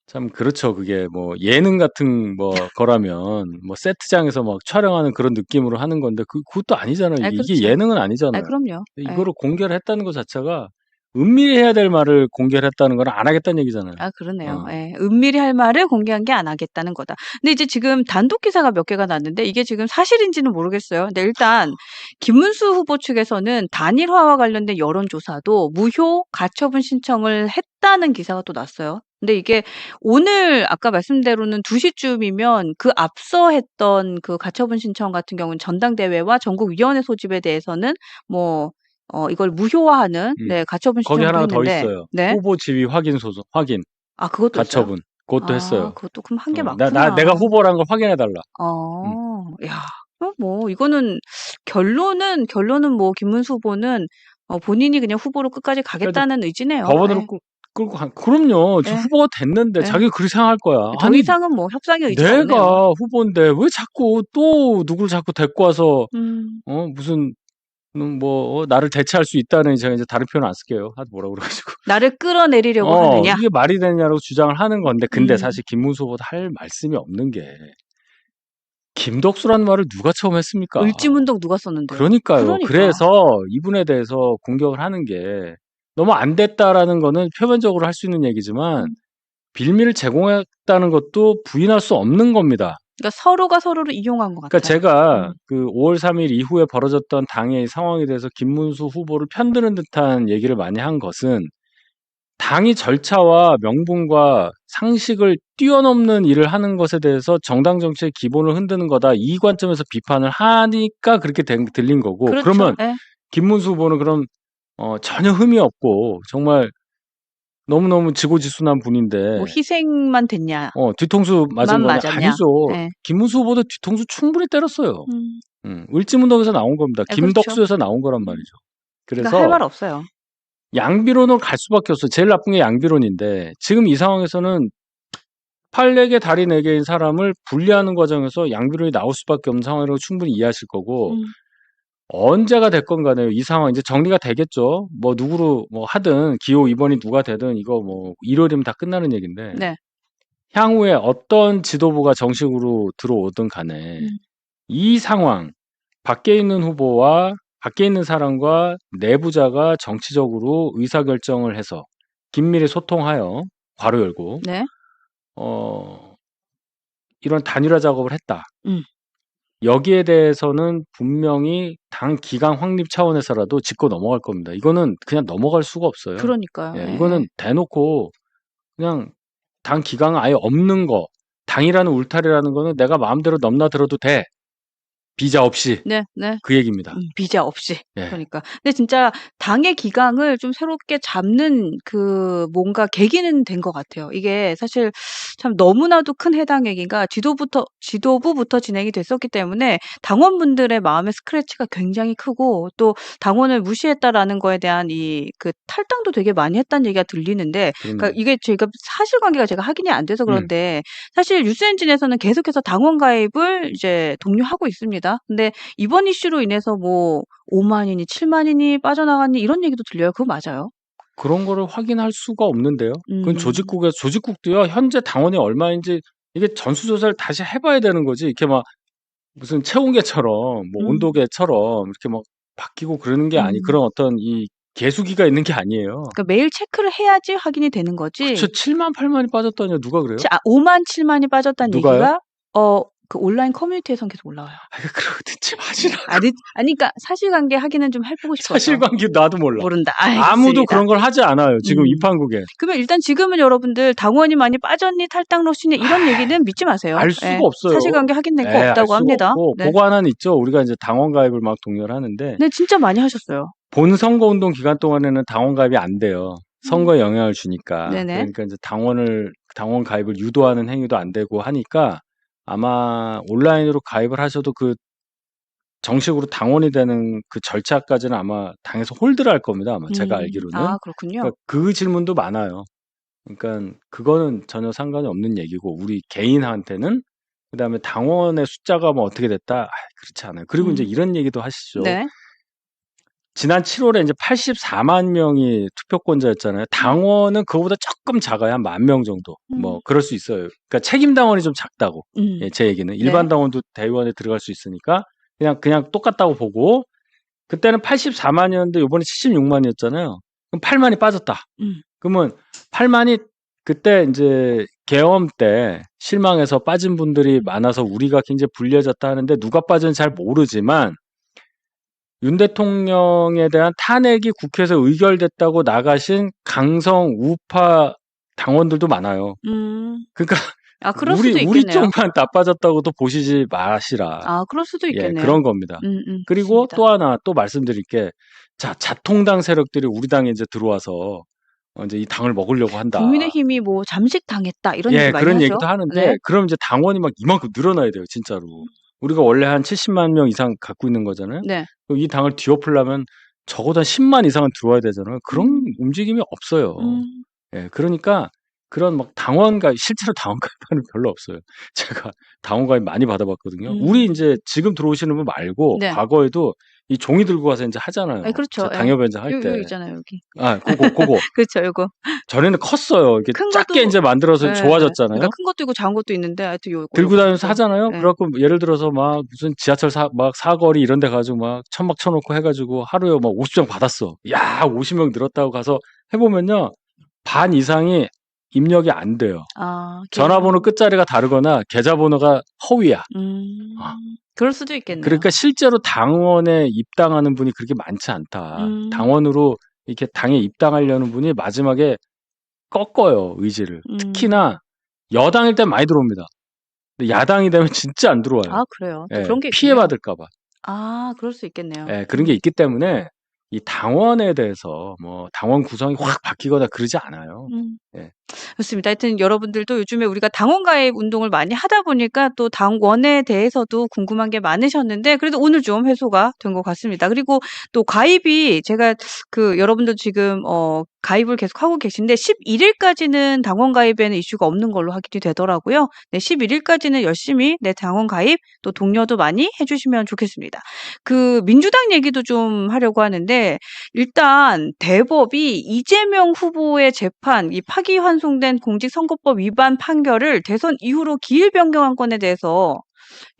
참 그렇죠. 그게 뭐 예능 같은 뭐 거라면 뭐 세트장에서 막 촬영하는 그런 느낌으로 하는 건데 그것도 아니잖아요. 아 이게 그렇죠. 예능은 아 아니잖아요. 그럼요. 예. 이거를 공개를 했다는 것 자체가 은밀히 해야 될 말을 공개를 했다는 건 안 하겠다는 얘기잖아요. 아 그러네요. 어. 예. 은밀히 할 말을 공개한 게 안 하겠다는 거다. 근데 이제 지금 단독 기사가 몇 개가 났는데 이게 지금 사실인지는 모르겠어요. 근데 일단 김문수 후보 측에서는 단일화와 관련된 여론조사도 무효 가처분 신청을 했다는 기사가 또 났어요. 근데 이게 오늘 아까 말씀대로는 2시쯤이면 그 앞서 했던 그 가처분 신청 같은 경우는 전당대회와 전국위원회 소집에 대해서는 뭐 이걸 무효화하는 네 가처분 거기 신청도 하나가 더 했는데 있어요. 네. 후보 지위 확인 소송 확인. 아 그것도 있어요? 가처분. 그것도 아 했어요. 그것도 그럼 한 게 내가 많구나. 후보라는 걸 확인해 달라. 음. 야 뭐 이거는 결론은 뭐 김문수 후보는 본인이 그냥 후보로 끝까지 그러니까 이제 가겠다는 의지네요. 법원으로 예. 끌고 간 그럼요. 지금 예. 후보가 됐는데 예. 자기가 그렇게 생각할 거야. 더 아니 이상은 뭐 협상의 의지가 없네요. 내가 후보인데 왜 자꾸 또 누구를 자꾸 데리고 와서 음. 무슨 나를 대체할 수 있다는 제가 이제 다른 표현 안 쓸게요. 하도 뭐라 그래 가지고. 나를 끌어내리려고 하느냐? 이게 말이 되냐고 주장을 하는 건데 근데 음. 사실 김문수 후보도 할 말씀이 없는 게 김덕수라는 말을 누가 처음 했습니까? 을지문덕 누가 썼는데요? 그러니까요. 그러니까. 그래서 이분에 대해서 공격을 하는 게 너무 안 됐다라는 거는 표면적으로 할 수 있는 얘기지만 빌미를 제공했다는 것도 부인할 수 없는 겁니다. 그러니까 서로가 서로를 이용한 것 그러니까 같아요. 제가 그 5월 3일 이후에 벌어졌던 당의 상황에 대해서 김문수 후보를 편드는 듯한 얘기를 많이 한 것은 당이 절차와 명분과 상식을 뛰어넘는 일을 하는 것에 대해서 정당 정치의 기본을 흔드는 거다. 이 관점에서 비판을 하니까 그렇게 들린 거고. 그렇죠. 그러면 예. 김문수 후보는 그럼 전혀 흠이 없고 정말 너무너무 지고지순한 분인데 뭐 희생만 됐냐? 뒤통수 맞은 만 거냐? 맞았냐? 아니죠. 예. 김문수 후보도 뒤통수 충분히 때렸어요. 음. 을지문덕에서 나온 겁니다. 예 김덕수에서 그렇죠. 나온 거란 말이죠. 그러니까 할 그래서 말 없어요. 양비론으로 갈 수밖에 없어요. 제일 나쁜 게 양비론인데 지금 이 상황에서는 팔 4개 다리 4개인 사람을 분리하는 과정에서 양비론이 나올 수밖에 없는 상황이라고 충분히 이해하실 거고 언제가 됐건 간에요. 이 상황 이제 정리가 되겠죠. 뭐 누구로 뭐 하든 기호 2번이 누가 되든 이거 뭐 일요일이면 다 끝나는 얘기인데 네. 향후에 어떤 지도부가 정식으로 들어오든 간에 이 상황 밖에 있는 후보와 밖에 있는 사람과 내부자가 정치적으로 의사결정을 해서 긴밀히 소통하여 괄호 열고 네. 이런 단일화 작업을 했다. 음. 여기에 대해서는 분명히 당 기강 확립 차원에서라도 짚고 넘어갈 겁니다. 이거는 그냥 넘어갈 수가 없어요. 그러니까요. 예, 예. 이거는 대놓고 그냥 당 기강 아예 없는 거 당이라는 울타리라는 거는 내가 마음대로 넘나들어도 돼. 비자 없이. 네. 네. 그 얘기입니다. 비자 없이. 예. 그러니까. 근데 진짜 당의 기강을 좀 새롭게 잡는 그 뭔가 계기는 된 것 같아요. 이게 사실 참 너무나도 큰 해당액인가 지도부부터 진행이 됐었기 때문에 당원분들의 마음의 스크래치가 굉장히 크고 또 당원을 무시했다라는 거에 대한 이 그 탈당도 되게 많이 했다는 얘기가 들리는데 그러니까 그럼요. 이게 제가 사실관계가 제가 확인이 안 돼서 음. 그런데 사실 뉴스엔진에서는 계속해서 당원 가입을 이제 독려하고 있습니다. 근데 이번 이슈로 인해서 뭐 5만이니 7만이니 빠져나갔니 이런 얘기도 들려요. 그거 맞아요? 그런 거를 확인할 수가 없는데요. 그건 음. 조직국도요. 현재 당원이 얼마인지 이게 전수조사를 다시 해봐야 되는 거지. 이렇게 막 무슨 체온계처럼 뭐 음. 온도계처럼 이렇게 막 바뀌고 그러는 게 아니. 음. 그런 어떤 이 계수기가 있는 게 아니에요. 그러니까 매일 체크를 해야지 확인이 되는 거지. 그쵸. 7만 8만이 빠졌다뇨. 누가 그래요? 5만 7만이 빠졌다는 누가요? 얘기가 그 온라인 커뮤니티에선 계속 올라와요. 듣지 마시라. 아니 그러니까 사실관계 확인은 좀 해보고 싶어서. 사실관계 나도 몰라. 모른다. 아무도 알겠습니다. 그런 걸 하지 않아요. 지금 이 음. 판국에. 그러면 일단 지금은 여러분들 당원이 많이 빠졌니 탈당 러시니 이런 얘기는 믿지 마세요. 알 수가 예. 없어요. 사실관계 확인된 거 알 없다고 수가 합니다. 없고 네. 그거 하나는 있죠. 우리가 이제 당원 가입을 막 독려를 하는데 네, 진짜 많이 하셨어요. 본 선거운동 기간 동안에는 당원 가입이 안 돼요. 선거에 영향을 주니까. 네네. 그러니까 이제 당원 가입을 유도하는 행위도 안 되고 하니까 아마 온라인으로 가입을 하셔도 그 정식으로 당원이 되는 그 절차까지는 아마 당에서 홀드를 할 겁니다. 아마 제가 알기로는. 아, 그렇군요. 그러니까 그 질문도 많아요. 그러니까 그거는 전혀 상관이 없는 얘기고 우리 개인한테는 그다음에 당원의 숫자가 뭐 어떻게 됐다 그렇지 않아요. 그리고 이제 이런 얘기도 하시죠. 네. 지난 7월에 이제 84만 명이 투표권자였잖아요. 당원은 그거보다 조금 작아요. 한 10,000명 정도. 뭐 그럴 수 있어요. 그러니까 책임 당원이 좀 작다고. 예, 제 얘기는 일반 네. 당원도 대의원에 들어갈 수 있으니까 그냥 똑같다고 보고 그때는 84만이었는데 이번에 76만이었잖아요. 그럼 8만이 빠졌다. 그러면 8만이 그때 이제 계엄 때 실망해서 빠진 분들이 많아서 우리가 굉장히 불리해졌다 하는데 누가 빠졌는지 잘 모르지만 윤 대통령에 대한 탄핵이 국회에서 의결됐다고 나가신 강성 우파 당원들도 많아요. 그러니까 아, 그럴 수도 우리 있겠네요. 쪽만 나빠졌다고도 보시지 마시라. 아, 그럴 수도 예, 있겠네요. 그런 겁니다. 그리고 맞습니다. 또 하나 또 말씀드릴 게 자통당 세력들이 우리 당에 이제 들어와서 이제 이 당을 먹으려고 한다. 국민의힘이 뭐 잠식당했다 이런 얘기 예, 많이 그런 하죠. 얘기도 하는데 네. 그럼 이제 당원이 막 이만큼 늘어나야 돼요, 진짜로. 우리가 원래 한 70만 명 이상 갖고 있는 거잖아요. 네. 그럼 이 당을 뒤엎으려면 적어도 한 10만 이상은 들어와야 되잖아요. 그런 움직임이 없어요. 예, 그러니까 그런 막 실제로 당원 가입하는 별로 없어요. 제가 당원 가입 많이 받아봤거든요. 우리 이제 지금 들어오시는 분 말고 네. 과거에도 이 종이 들고 가서 이제 하잖아요. 그렇죠. 당협위원장 할 여기 때. 있잖아요, 여기. 그거. 그렇죠, 요거. 전에는 컸어요. 이렇게 큰 작게 것도 이제 만들어서 예. 좋아졌잖아요. 그러니까 큰 것도 있고 작은 것도 있는데 하여튼 요거 들고 다니면서 컸어요. 하잖아요. 네. 그래갖고 예를 들어서 막 무슨 지하철 막 사거리 이런 데 가지고 막 천막 쳐놓고 해가지고 하루에 막 50장 받았어. 야, 50명 늘었다고 가서 해보면요. 반 이상이 입력이 안 돼요. 아, 전화번호 끝자리가 다르거나 계좌번호가 허위야. 그럴 수도 있겠네요. 그러니까 실제로 당원에 입당하는 분이 그렇게 많지 않다. 당원으로 이렇게 당에 입당하려는 분이 마지막에 꺾어요, 의지를. 특히나 여당일 때 많이 들어옵니다. 근데 야당이 되면 진짜 안 들어와요. 아, 그래요. 또 예, 그런 게 있군요. 피해받을까 봐. 아, 그럴 수 있겠네요. 예, 그런 게 있기 때문에 이 당원에 대해서 뭐 당원 구성이 확 바뀌거나 그러지 않아요. 예. 좋습니다. 하여튼 여러분들도 요즘에 우리가 당원 가입 운동을 많이 하다 보니까 또 당원에 대해서도 궁금한 게 많으셨는데 그래도 오늘 좀 해소가 된 것 같습니다. 그리고 또 가입이 제가 여러분들 지금 가입을 계속 하고 계신데 11일까지는 당원 가입에는 이슈가 없는 걸로 확인이 되더라고요. 네, 11일까지는 열심히 당원 가입 또 독려도 많이 해주시면 좋겠습니다. 민주당 얘기도 좀 하려고 하는데 일단 대법이 이재명 후보의 재판, 이 파기환송된 공직선거법 위반 판결을 대선 이후로 기일 변경한 건에 대해서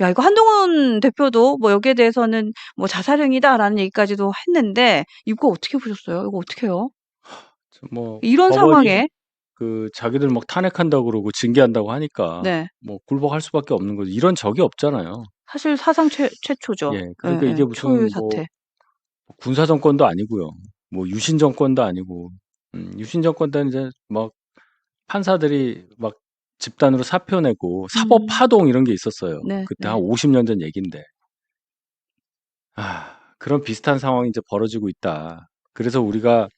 야, 이거 한동훈 대표도 뭐 여기에 대해서는 뭐 자살행위다라는 얘기까지도 했는데 이거 어떻게 보셨어요? 이거 어떻게 해요? 뭐 이런 법원이 상황에 자기들 막 탄핵한다고 그러고 징계한다고 하니까 네. 뭐 굴복할 수밖에 없는 거죠. 이런 적이 없잖아요. 사실 사상 최초죠. 예, 그러니까 이게 무슨 초유 뭐 사태. 군사 정권도 아니고요. 뭐 유신 정권도 아니고 유신 정권 때는 이제 막 판사들이 막 집단으로 사표 내고 사법 파동 이런 게 있었어요. 네, 그때 네. 한 50년 전 얘긴데. 그런 비슷한 상황이 이제 벌어지고 있다. 그래서 우리가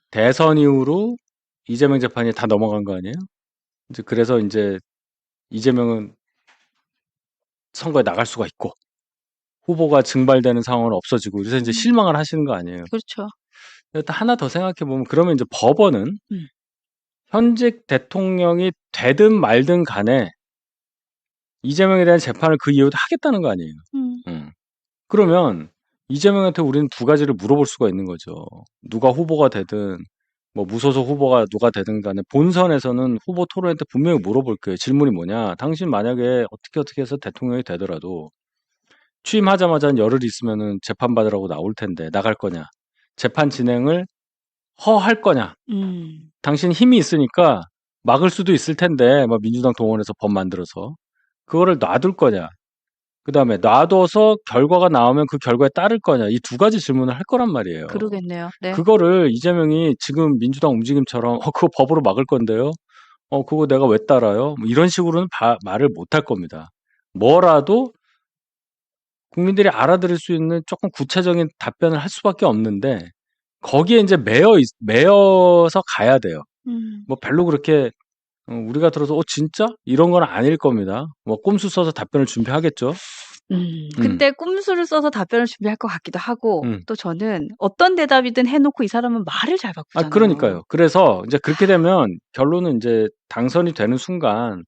대선 이후로 이재명 재판이 다 넘어간 거 아니에요? 이제 그래서 이제 이재명은 선거에 나갈 수가 있고 후보가 증발되는 상황은 없어지고 그래서 이제 실망을 하시는 거 아니에요. 그렇죠. 일단 하나 더 생각해 보면 그러면 이제 법원은 현직 대통령이 되든 말든 간에 이재명에 대한 재판을 그 이후도 하겠다는 거 아니에요. 그러면 이재명한테 우리는 두 가지를 물어볼 수가 있는 거죠. 누가 후보가 되든 뭐 무소속 후보가 누가 되든 간에 본선에서는 후보 토론회 때 분명히 물어볼 거예요. 질문이 뭐냐? 당신 만약에 어떻게 해서 대통령이 되더라도 취임하자마자 열흘 있으면은 재판 받으라고 나올 텐데 나갈 거냐? 재판 진행을 허할 거냐? 당신 힘이 있으니까 막을 수도 있을 텐데 뭐 민주당 동원해서 법 만들어서 그거를 놔둘 거냐? 그다음에 놔둬서 결과가 나오면 그 결과에 따를 거냐? 이 두 가지 질문을 할 거란 말이에요. 그러겠네요. 네. 그거를 이재명이 지금 민주당 움직임처럼 그거 법으로 막을 건데요. 그거 내가 왜 따라요? 뭐 이런 식으로는 말을 못 할 겁니다. 뭐라도 국민들이 알아들을 수 있는 조금 구체적인 답변을 할 수밖에 없는데 거기에 이제 매여서 가야 돼요. 뭐 별로 그렇게 우리가 들어서 진짜? 이런 건 아닐 겁니다. 뭐 꼼수 써서 답변을 준비하겠죠. 근데 꼼수를 써서 답변을 준비할 것 같기도 하고 또 저는 어떤 대답이든 해놓고 이 사람은 말을 잘 바꾸잖아요. 그러니까요. 그래서 이제 그렇게 되면 결론은 이제 당선이 되는 순간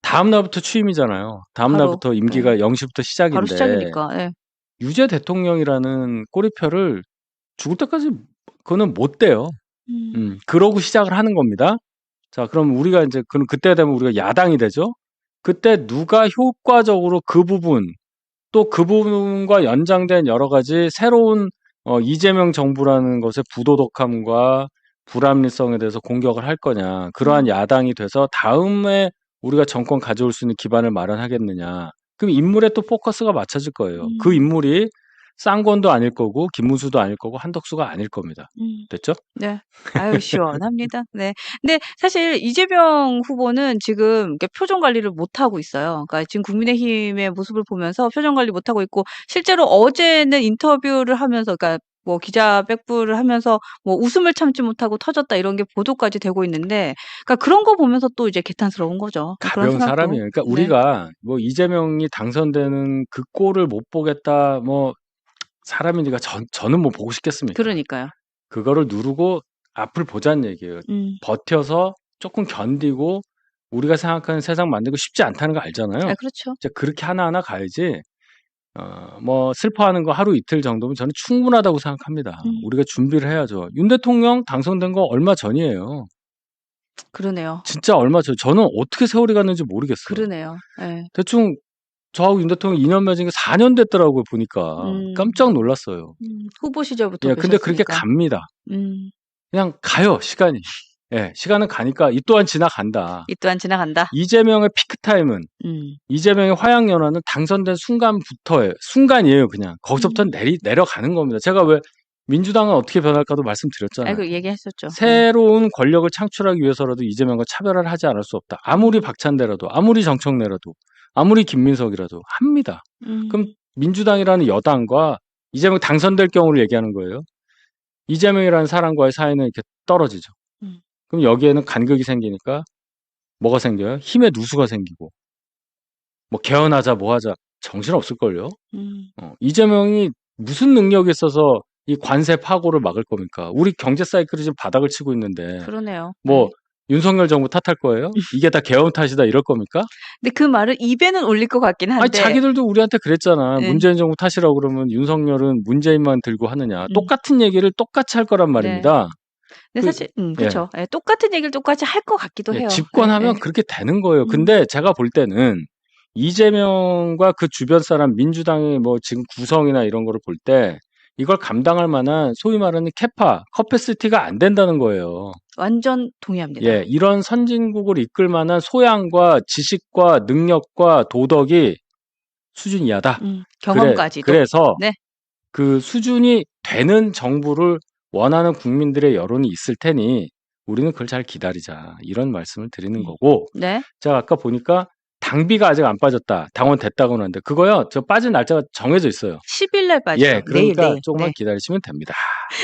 다음 날부터 취임이잖아요. 다음 바로, 날부터 임기가 0시부터 시작인데 바로 시작이니까. 네. 유죄 대통령이라는 꼬리표를 죽을 때까지 그거는 못 돼요. 그러고 시작을 하는 겁니다. 자, 그럼 우리가 이제 그때 되면 우리가 야당이 되죠. 그때 누가 효과적으로 그 부분 또 그 부분과 연장된 여러 가지 새로운 이재명 정부라는 것의 부도덕함과 불합리성에 대해서 공격을 할 거냐. 그러한 야당이 돼서 다음에 우리가 정권 가져올 수 있는 기반을 마련하겠느냐. 그럼 인물에 또 포커스가 맞춰질 거예요. 그 인물이 쌍권도 아닐 거고 김문수도 아닐 거고 한덕수가 아닐 겁니다. 됐죠? 네. 아유, 시원합니다. 네. 근데 사실 이재명 후보는 지금 이렇게 표정 관리를 못하고 있어요. 그러니까 지금 국민의힘의 모습을 보면서 표정 관리 못하고 있고 실제로 어제는 인터뷰를 하면서 그러니까 뭐 기자 백부를 하면서 뭐 웃음을 참지 못하고 터졌다 이런 게 보도까지 되고 있는데 그러니까 그런 거 보면서 또 이제 개탄스러운 거죠. 그런 가벼운 생각도. 사람이에요. 그러니까 네. 우리가 뭐 이재명이 당선되는 그 꼴을 못 보겠다 뭐 사람이니까 저는 뭐 보고 싶겠습니까? 그러니까요. 그거를 누르고 앞을 보자는 얘기예요. 버텨서 조금 견디고 우리가 생각하는 세상 만들고 쉽지 않다는 거 알잖아요. 그렇죠. 이제 그렇게 하나하나 가야지. 뭐 슬퍼하는 거 하루 이틀 정도면 저는 충분하다고 생각합니다. 우리가 준비를 해야죠. 윤 대통령 당선된 거 얼마 전이에요. 그러네요. 진짜 얼마 전. 저는 어떻게 세월이 갔는지 모르겠어요. 그러네요. 네. 대충 저하고 윤 대통령 2년 맺은 게 4년 됐더라고요, 보니까. 깜짝 놀랐어요. 후보 시절부터 예, 근데 그렇게 뵈셨으니까. 갑니다. 그냥 가요, 시간이. 예, 시간은 가니까 이 또한 지나간다. 이 또한 지나간다. 이재명의 피크타임은, 이재명의 화양연화는 당선된 순간부터예요. 순간이에요, 그냥. 거기서부터 내려가는 겁니다. 제가 왜 민주당은 어떻게 변할까도 말씀드렸잖아요. 그 얘기했었죠. 새로운 권력을 창출하기 위해서라도 이재명과 차별화를 하지 않을 수 없다. 아무리 박찬대라도, 아무리 정청래라도, 아무리 김민석이라도 합니다. 그럼 민주당이라는 여당과 이재명 당선될 경우를 얘기하는 거예요. 이재명이라는 사람과의 사이는 이렇게 떨어지죠. 그럼 여기에는 간극이 생기니까 뭐가 생겨요? 힘의 누수가 생기고 뭐 개헌하자 뭐 하자 정신없을걸요. 이재명이 무슨 능력이 있어서 이 관세 파고를 막을 겁니까? 우리 경제 사이클이 지금 바닥을 치고 있는데 그러네요. 뭐 윤석열 정부 탓할 거예요? 이게 다 개헌 탓이다 이럴 겁니까? 근데 그 말을 입에는 올릴 것 같긴 한데. 아니 자기들도 우리한테 그랬잖아. 네. 문재인 정부 탓이라고 그러면 윤석열은 문재인만 들고 하느냐. 똑같은 얘기를 똑같이 할 거란 말입니다. 근데 사실 그렇죠. 예, 똑같은 얘기를 똑같이 할 것 같기도 해요. 집권하면 그렇게 되는 거예요. 근데 제가 볼 때는 이재명과 그 주변 사람 민주당의 뭐 지금 구성이나 이런 거를 볼 때 이걸 감당할 만한 소위 말하는 커패시티가 안 된다는 거예요. 완전 동의합니다. 예, 이런 선진국을 이끌 만한 소양과 지식과 능력과 도덕이 수준이 이하다. 경험까지도. 그래서 네. 그 수준이 되는 정부를 원하는 국민들의 여론이 있을 테니 우리는 그걸 잘 기다리자. 이런 말씀을 드리는 거고. 네. 제가 아까 보니까 당비가 아직 안 빠졌다. 당원 됐다고 하는데 그거요. 저 빠진 날짜가 정해져 있어요. 10일 날 빠지죠. 예, 그러니까 내일. 조금만 네. 기다리시면 됩니다.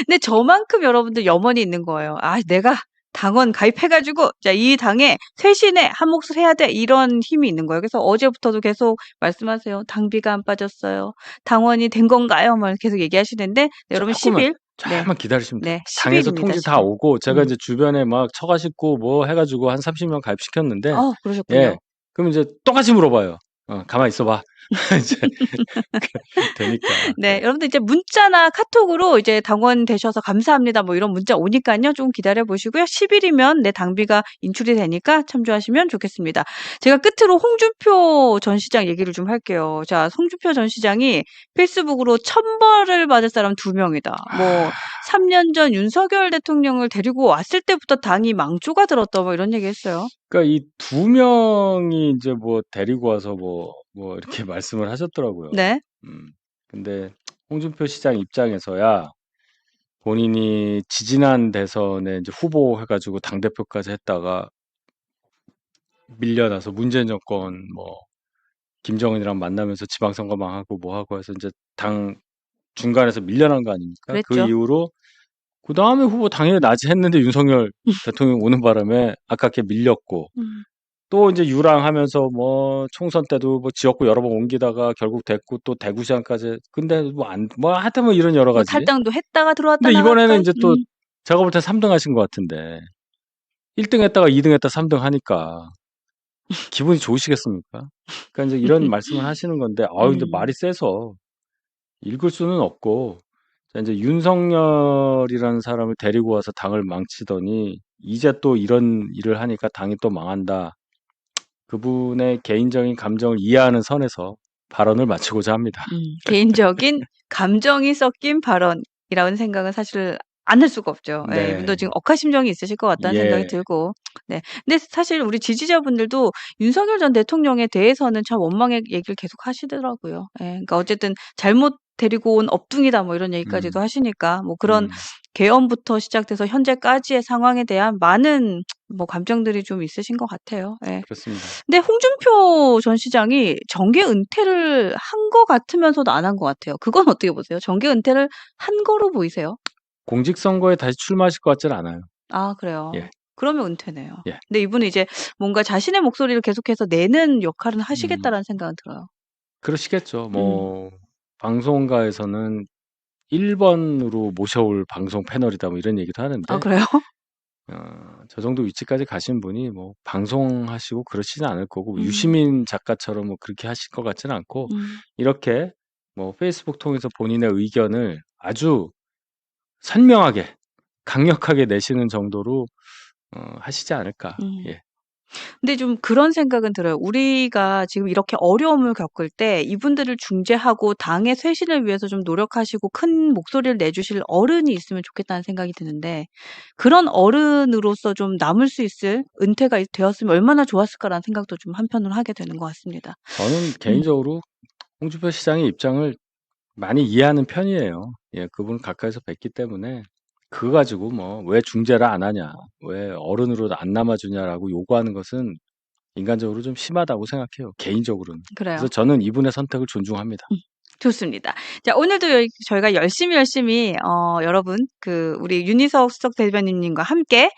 근데 저만큼 여러분들 염원이 있는 거예요. 아, 내가 당원 가입해가지고, 자, 이 당에 쇄신해, 한 몫을 해야 돼. 이런 힘이 있는 거예요. 그래서 어제부터도 계속 말씀하세요. 당비가 안 빠졌어요. 당원이 된 건가요? 막 계속 얘기하시는데, 네, 여러분 조금만 10일. 네. 조금만 기다리시면 돼요. 네, 당에서 10일입니다. 통지 다 10일. 오고 제가 이제 주변에 막 처가 식구 뭐 해가지고 한 30명 가입시켰는데 그러셨군요. 예, 그럼 이제 똑같이 물어봐요. 가만히 있어봐. 이제 되니까. 네, 예. 여러분들 이제 문자나 카톡으로 이제 당원 되셔서 감사합니다. 뭐 이런 문자 오니까요. 좀 기다려 보시고요. 10일이면 내 당비가 인출이 되니까 참조하시면 좋겠습니다. 제가 끝으로 홍준표 전 시장 얘기를 좀 할게요. 자, 홍준표 전 시장이 페이스북으로 천벌을 받을 사람 2명이다. 뭐 3년 전 윤석열 대통령을 데리고 왔을 때부터 당이 망조가 들었다. 뭐 이런 얘기 했어요. 그러니까 이 2명이 이제 뭐 데리고 와서 뭐 이렇게 말씀을 하셨더라고요. 네. 근데 홍준표 시장 입장에서야 본인이 지지난 대선에 이제 후보 해가지고 당대표까지 했다가 밀려나서 문재인 정권 뭐 김정은이랑 만나면서 지방선거 망하고 뭐 하고 해서 이제 당 중간에서 밀려난 거 아닙니까? 그 그랬죠. 이후로 그 다음에 후보 당연히 나지 했는데 윤석열 대통령 오는 바람에 아깝게 밀렸고 또 이제 유랑하면서 뭐 총선 때도 뭐 지역구 여러 번 옮기다가 결국 됐고 또 대구시장까지 근데 뭐 하여튼 뭐 이런 여러 뭐 가지. 탈당도 했다가 들어왔다 근데 이번에는 나갔다. 이제 또 제가 볼 때 3등 하신 것 같은데 1등 했다가 2등 했다 3등 하니까 기분이 좋으시겠습니까? 그러니까 이제 이런 말씀을 하시는 건데 근데 말이 세서 읽을 수는 없고 자, 이제 윤석열이라는 사람을 데리고 와서 당을 망치더니 이제 또 이런 일을 하니까 당이 또 망한다. 그분의 개인적인 감정을 이해하는 선에서 발언을 마치고자 합니다. 개인적인 감정이 섞인 발언이라는 생각은 사실 안 할 수가 없죠. 예, 네. 이분도 지금 억하심정이 있으실 것 같다는 생각이 예. 들고. 네. 근데 사실 우리 지지자분들도 윤석열 전 대통령에 대해서는 참 원망의 얘기를 계속 하시더라고요. 예, 그러니까 어쨌든 잘못 데리고 온 업둥이다 뭐 이런 얘기까지도 하시니까 뭐 그런 개엄부터 시작돼서 현재까지의 상황에 대한 많은 뭐 감정들이 좀 있으신 것 같아요. 예. 그렇습니다. 근데 홍준표 전 시장이 정계 은퇴를 한 것 같으면서도 안 한 것 같아요. 그건 어떻게 보세요? 정계 은퇴를 한 거로 보이세요? 공직선거에 다시 출마하실 것 같지는 않아요. 아, 그래요. 예. 그러면 은퇴네요. 예. 근데 이분은 이제 뭔가 자신의 목소리를 계속해서 내는 역할은 하시겠다라는 생각은 들어요. 그러시겠죠. 뭐 방송가에서는 1번으로 모셔올 방송 패널이다 뭐 이런 얘기도 하는데 아, 그래요? 저 정도 위치까지 가신 분이 뭐 방송하시고 그러시진 않을 거고 음. 유시민 작가처럼 뭐 그렇게 하실 것 같지는 않고 이렇게 뭐 페이스북 통해서 본인의 의견을 아주 선명하게 강력하게 내시는 정도로 하시지 않을까. 예. 근데 좀 그런 생각은 들어요. 우리가 지금 이렇게 어려움을 겪을 때 이분들을 중재하고 당의 쇄신을 위해서 좀 노력하시고 큰 목소리를 내주실 어른이 있으면 좋겠다는 생각이 드는데 그런 어른으로서 좀 남을 수 있을 은퇴가 되었으면 얼마나 좋았을까라는 생각도 좀 한편으로 하게 되는 것 같습니다. 저는 개인적으로 홍준표 시장의 입장을 많이 이해하는 편이에요. 예, 그분 가까이서 뵀기 때문에 그거 가지고 뭐 왜 중재를 안 하냐, 왜 어른으로 안 남아주냐라고 요구하는 것은 인간적으로 좀 심하다고 생각해요. 개인적으로는. 그래요. 그래서 저는 이분의 선택을 존중합니다. 좋습니다. 자, 오늘도 저희가 열심히 여러분 우리 윤희석 수석 대변인님과 함께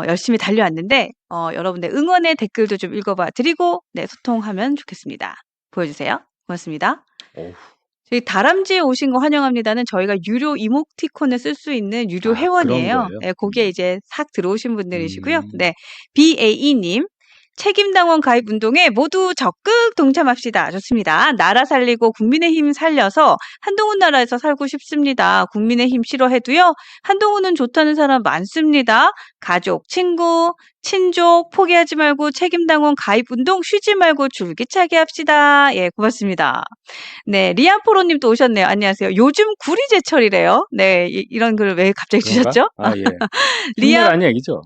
열심히 달려왔는데 여러분의 응원의 댓글도 좀 읽어봐 드리고 네, 소통하면 좋겠습니다. 보여주세요. 고맙습니다. 어후. 저희 다람쥐에 오신 거 환영합니다는 저희가 유료 이모티콘을 쓸 수 있는 유료 회원이에요. 그런 거예요? 네, 거기에 이제 싹 들어오신 분들이시고요. 네, BAE님. 책임당원 가입 운동에 모두 적극 동참합시다. 좋습니다. 나라 살리고 국민의힘 살려서 한동훈 나라에서 살고 싶습니다. 국민의힘 싫어해도요. 한동훈은 좋다는 사람 많습니다. 가족, 친구, 친족 포기하지 말고 책임당원 가입 운동 쉬지 말고 줄기차게 합시다. 예, 고맙습니다. 네, 리안포로님 또 오셨네요. 안녕하세요. 요즘 구리제철이래요. 네, 이런 글을 왜 갑자기 그런가? 주셨죠? 아, 예. 힘내라는 얘기죠.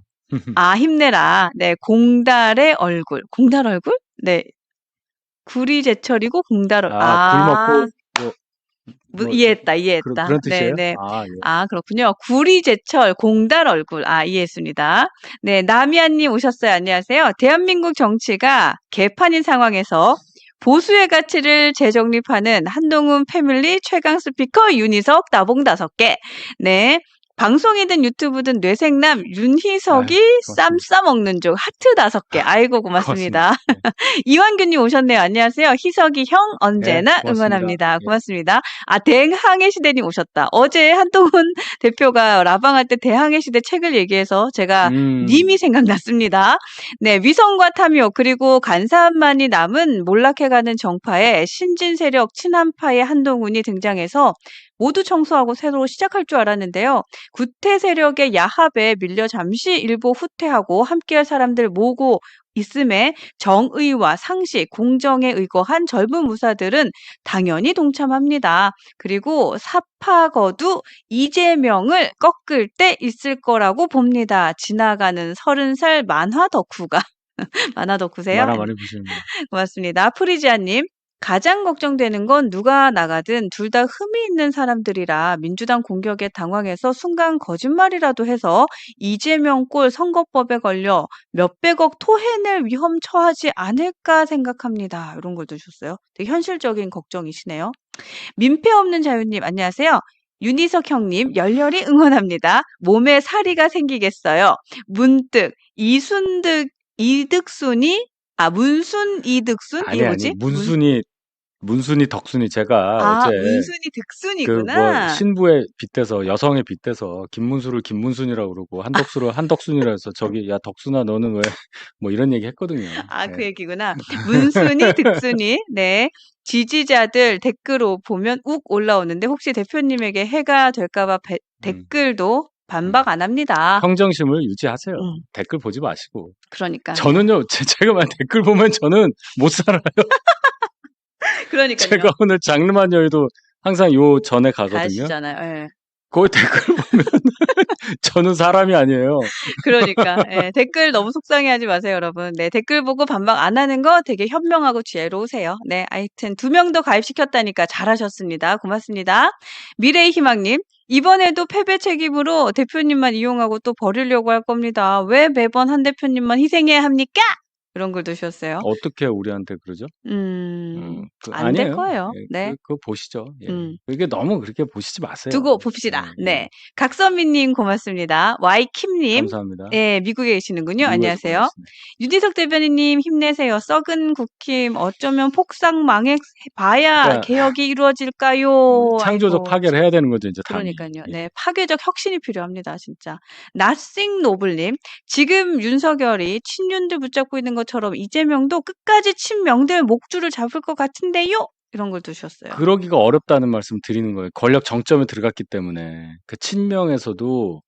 아, 힘내라. 네, 공달의 얼굴. 공달 얼굴? 네. 구리제철이고 공달 얼굴. 굴 먹고 뭐 뭐 이해했다, 그런 이해했다. 그런 뜻이에요? 네네. 아 예. 아, 그렇군요. 구리제철, 공달 얼굴. 아, 이해했습니다. 네, 나미아님 오셨어요. 안녕하세요. 대한민국 정치가 개판인 상황에서 보수의 가치를 재정립하는 한동훈 패밀리 최강 스피커 윤희석 따봉 5개. 네. 방송이든 유튜브든 뇌생남 아유 윤희석이 쌈 고맙습니다. 싸먹는 중 하트 5개. 아이고, 고맙습니다. 고맙습니다. 예. 이완규님 오셨네요. 안녕하세요. 희석이 형 예 언제나 고맙습니다. 응원합니다. 예. 고맙습니다. 아, 대항해 시대님 오셨다. 어제 한동훈 대표가 라방할 때 대항해 시대 책을 얘기해서 제가 음. 님이 생각났습니다. 네, 위성과 탐욕 그리고 간사함만이 남은 몰락해가는 정파에 신진 세력 친한파의 한동훈이 등장해서 모두 청소하고 새로 시작할 줄 알았는데요. 구태 세력의 야합에 밀려 잠시 일부 후퇴하고 함께할 사람들 모으고 있음에 정의와 상식, 공정에 의거한 젊은 무사들은 당연히 동참합니다. 그리고 사파거두 이재명을 꺾을 때 있을 거라고 봅니다. 지나가는 30살 만화 덕후가 만화 덕후세요? 만화 많이 보시는구나. 고맙습니다. 프리지아님. 가장 걱정되는 건 누가 나가든 둘 다 흠이 있는 사람들이라 민주당 공격에 당황해서 순간 거짓말이라도 해서 이재명 꼴 선거법에 걸려 몇백억 토해낼 위험 처하지 않을까 생각합니다. 이런 걸 주셨어요. 되게 현실적인 걱정이시네요. 민폐 없는 자유님 안녕하세요. 윤희석 형님 열렬히 응원합니다. 몸에 사리가 생기겠어요. 문득 이득순이 문순 이득순 이게 아니 뭐지? 문순이 덕순이 제가 어제 문순이 그 뭐 득순이구나. 신부에 빗대서 여성에 빗대서 김문수를 김문순이라고 그러고 한덕수를 한덕순이라 해서 저기 야 덕순아 너는 왜 뭐 이런 얘기 했거든요. 그 예. 얘기구나. 문순이 득순이. 네. 지지자들 댓글로 보면 욱 올라오는데 혹시 대표님에게 해가 될까 봐 음. 댓글도 반박 안 합니다. 평정심을 유지하세요. 음. 댓글 보지 마시고. 그러니까요. 저는요. 제가 만약 댓글 보면 저는 못 살아요. 그러니까요. 제가 오늘 장르만 여의도 항상 요 전에 가거든요. 가시잖아요. 예. 거기 댓글 보면 저는 사람이 아니에요. 그러니까 예, 댓글 너무 속상해하지 마세요, 여러분. 네, 댓글 보고 반박 안 하는 거 되게 현명하고 지혜로우세요. 네, 하여튼 2명 더 가입시켰다니까 잘하셨습니다. 고맙습니다. 미래의 희망님. 이번에도 패배 책임으로 대표님만 이용하고 또 버리려고 할 겁니다. 왜 매번 한 대표님만 희생해야 합니까? 이런 걸 주셨어요. 어떻게 우리한테 그러죠? 안 될 아니에요. 거예요. 예, 네. 그거 보시죠. 예. 음. 그게 너무 그렇게 보시지 마세요. 두고 봅시다. 예, 네. 예. 각선미님 고맙습니다. 와이킴님. 감사합니다. 네, 미국에 계시는군요. 미국에서 안녕하세요. 보내주시네. 유디석 대변인님 힘내세요. 썩은 국힘 어쩌면 폭삭 망해봐야 그러니까 개혁이 이루어질까요? 창조적 아이고. 파괴를 해야 되는 거죠, 이제 당이. 그러니까요. 예. 네, 파괴적 혁신이 필요합니다, 진짜. 나싱 노블님, 지금 윤석열이 친윤들 붙잡고 있는 것처럼 이재명도 끝까지 친명들 목줄을 잡을 것 같은데요? 이런 걸 두셨어요. 그러기가 어렵다는 말씀 드리는 거예요. 권력 정점에 들어갔기 때문에. 그 친명에서도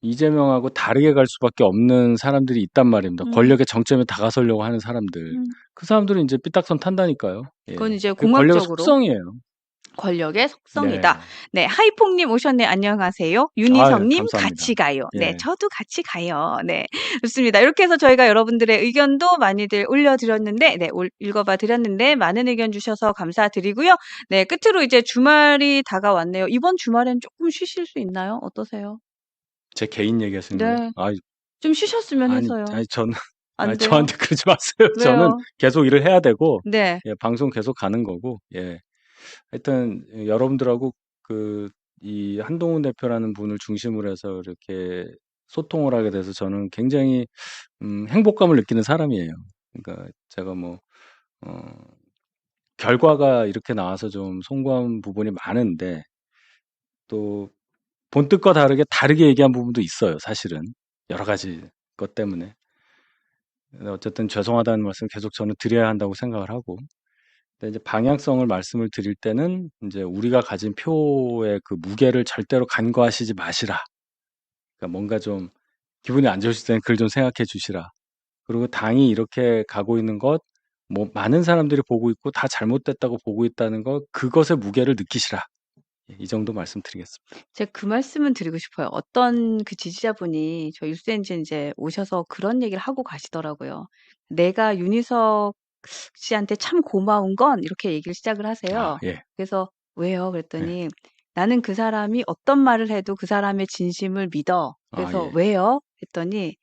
이재명하고 다르게 갈 수밖에 없는 사람들이 있단 말입니다. 권력의 정점에 다가서려고 하는 사람들. 그 사람들은 이제 삐딱선 탄다니까요. 예. 그건 이제 그 권력의 공학적으로 속성이에요. 권력의 속성이다. 네, 하이퐁님 오셨네. 안녕하세요. 아유, 윤희성님 감사합니다. 같이 가요. 네, 예. 저도 같이 가요. 네, 좋습니다. 이렇게 해서 저희가 여러분들의 의견도 많이들 올려드렸는데, 네, 읽어봐 드렸는데 많은 의견 주셔서 감사드리고요. 네, 끝으로 이제 주말이 다가왔네요. 이번 주말엔 조금 쉬실 수 있나요? 어떠세요? 제 개인 얘기하시는 네. 거예요? 아이, 좀 쉬셨으면 해서요. 저는 안 돼요? 저한테 그러지 마세요. 저는 왜요? 계속 일을 해야 되고 네. 예, 방송 계속 가는 거고. 예. 하여튼 여러분들하고 이 한동훈 대표라는 분을 중심으로 해서 이렇게 소통을 하게 돼서 저는 굉장히 행복감을 느끼는 사람이에요. 그러니까 제가 뭐 결과가 이렇게 나와서 좀 송구한 부분이 많은데 또 본뜻과 다르게 얘기한 부분도 있어요. 사실은 여러 가지 것 때문에. 근데 어쨌든 죄송하다는 말씀 계속 저는 드려야 한다고 생각을 하고. 근데 이제 방향성을 말씀을 드릴 때는 이제 우리가 가진 표의 그 무게를 절대로 간과하시지 마시라. 그러니까 뭔가 좀 기분이 안 좋으실 때는 그걸 좀 생각해 주시라. 그리고 당이 이렇게 가고 있는 것, 뭐 많은 사람들이 보고 있고 다 잘못됐다고 보고 있다는 것, 그것의 무게를 느끼시라. 이 정도 말씀드리겠습니다. 제가 그 말씀은 드리고 싶어요. 어떤 그 지지자분이 저희 뉴스엔진 이제 오셔서 그런 얘기를 하고 가시더라고요. 내가 윤희석 씨한테 참 고마운 건 이렇게 얘기를 시작을 하세요. 예. 그래서 왜요? 네. 그랬더니 나는 그 사람이 어떤 말을 해도 그 사람의 진심을 믿어. 아, 그래서 예. 왜요? 했더니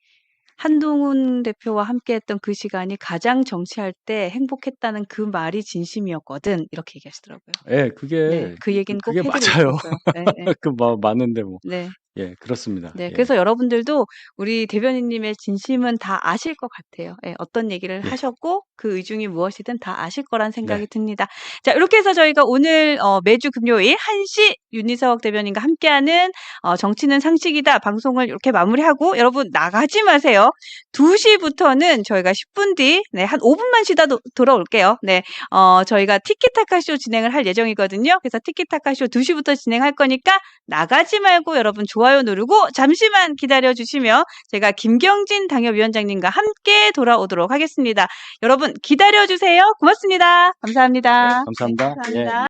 한동훈 대표와 함께했던 그 시간이 가장 정치할 때 행복했다는 그 말이 진심이었거든. 이렇게 얘기하시더라고요. 예, 네, 그 얘기는 꼭 그게 해드리고 맞아요. 싶었어요. 네, 네. 맞는데 뭐. 네. 예, 그렇습니다. 네. 예. 그래서 여러분들도 우리 대변인님의 진심은 다 아실 것 같아요. 예, 어떤 얘기를 예. 하셨고 그 의중이 무엇이든 다 아실 거란 생각이 네. 듭니다. 자, 이렇게 해서 저희가 오늘 매주 금요일 1시 윤희석 대변인과 함께하는 정치는 상식이다 방송을 이렇게 마무리하고 여러분 나가지 마세요. 2시부터는 저희가 10분 뒤, 네, 한 5분만 쉬다 돌아올게요. 네, 저희가 티키타카쇼 진행을 할 예정이거든요. 그래서 티키타카쇼 2시부터 진행할 거니까 나가지 말고 여러분 좋아요 누르고 잠시만 기다려 주시면 제가 김경진 당협위원장님과 함께 돌아오도록 하겠습니다. 여러분 기다려 주세요. 고맙습니다. 네, 감사합니다. 네, 감사합니다. 예. 감사합니다.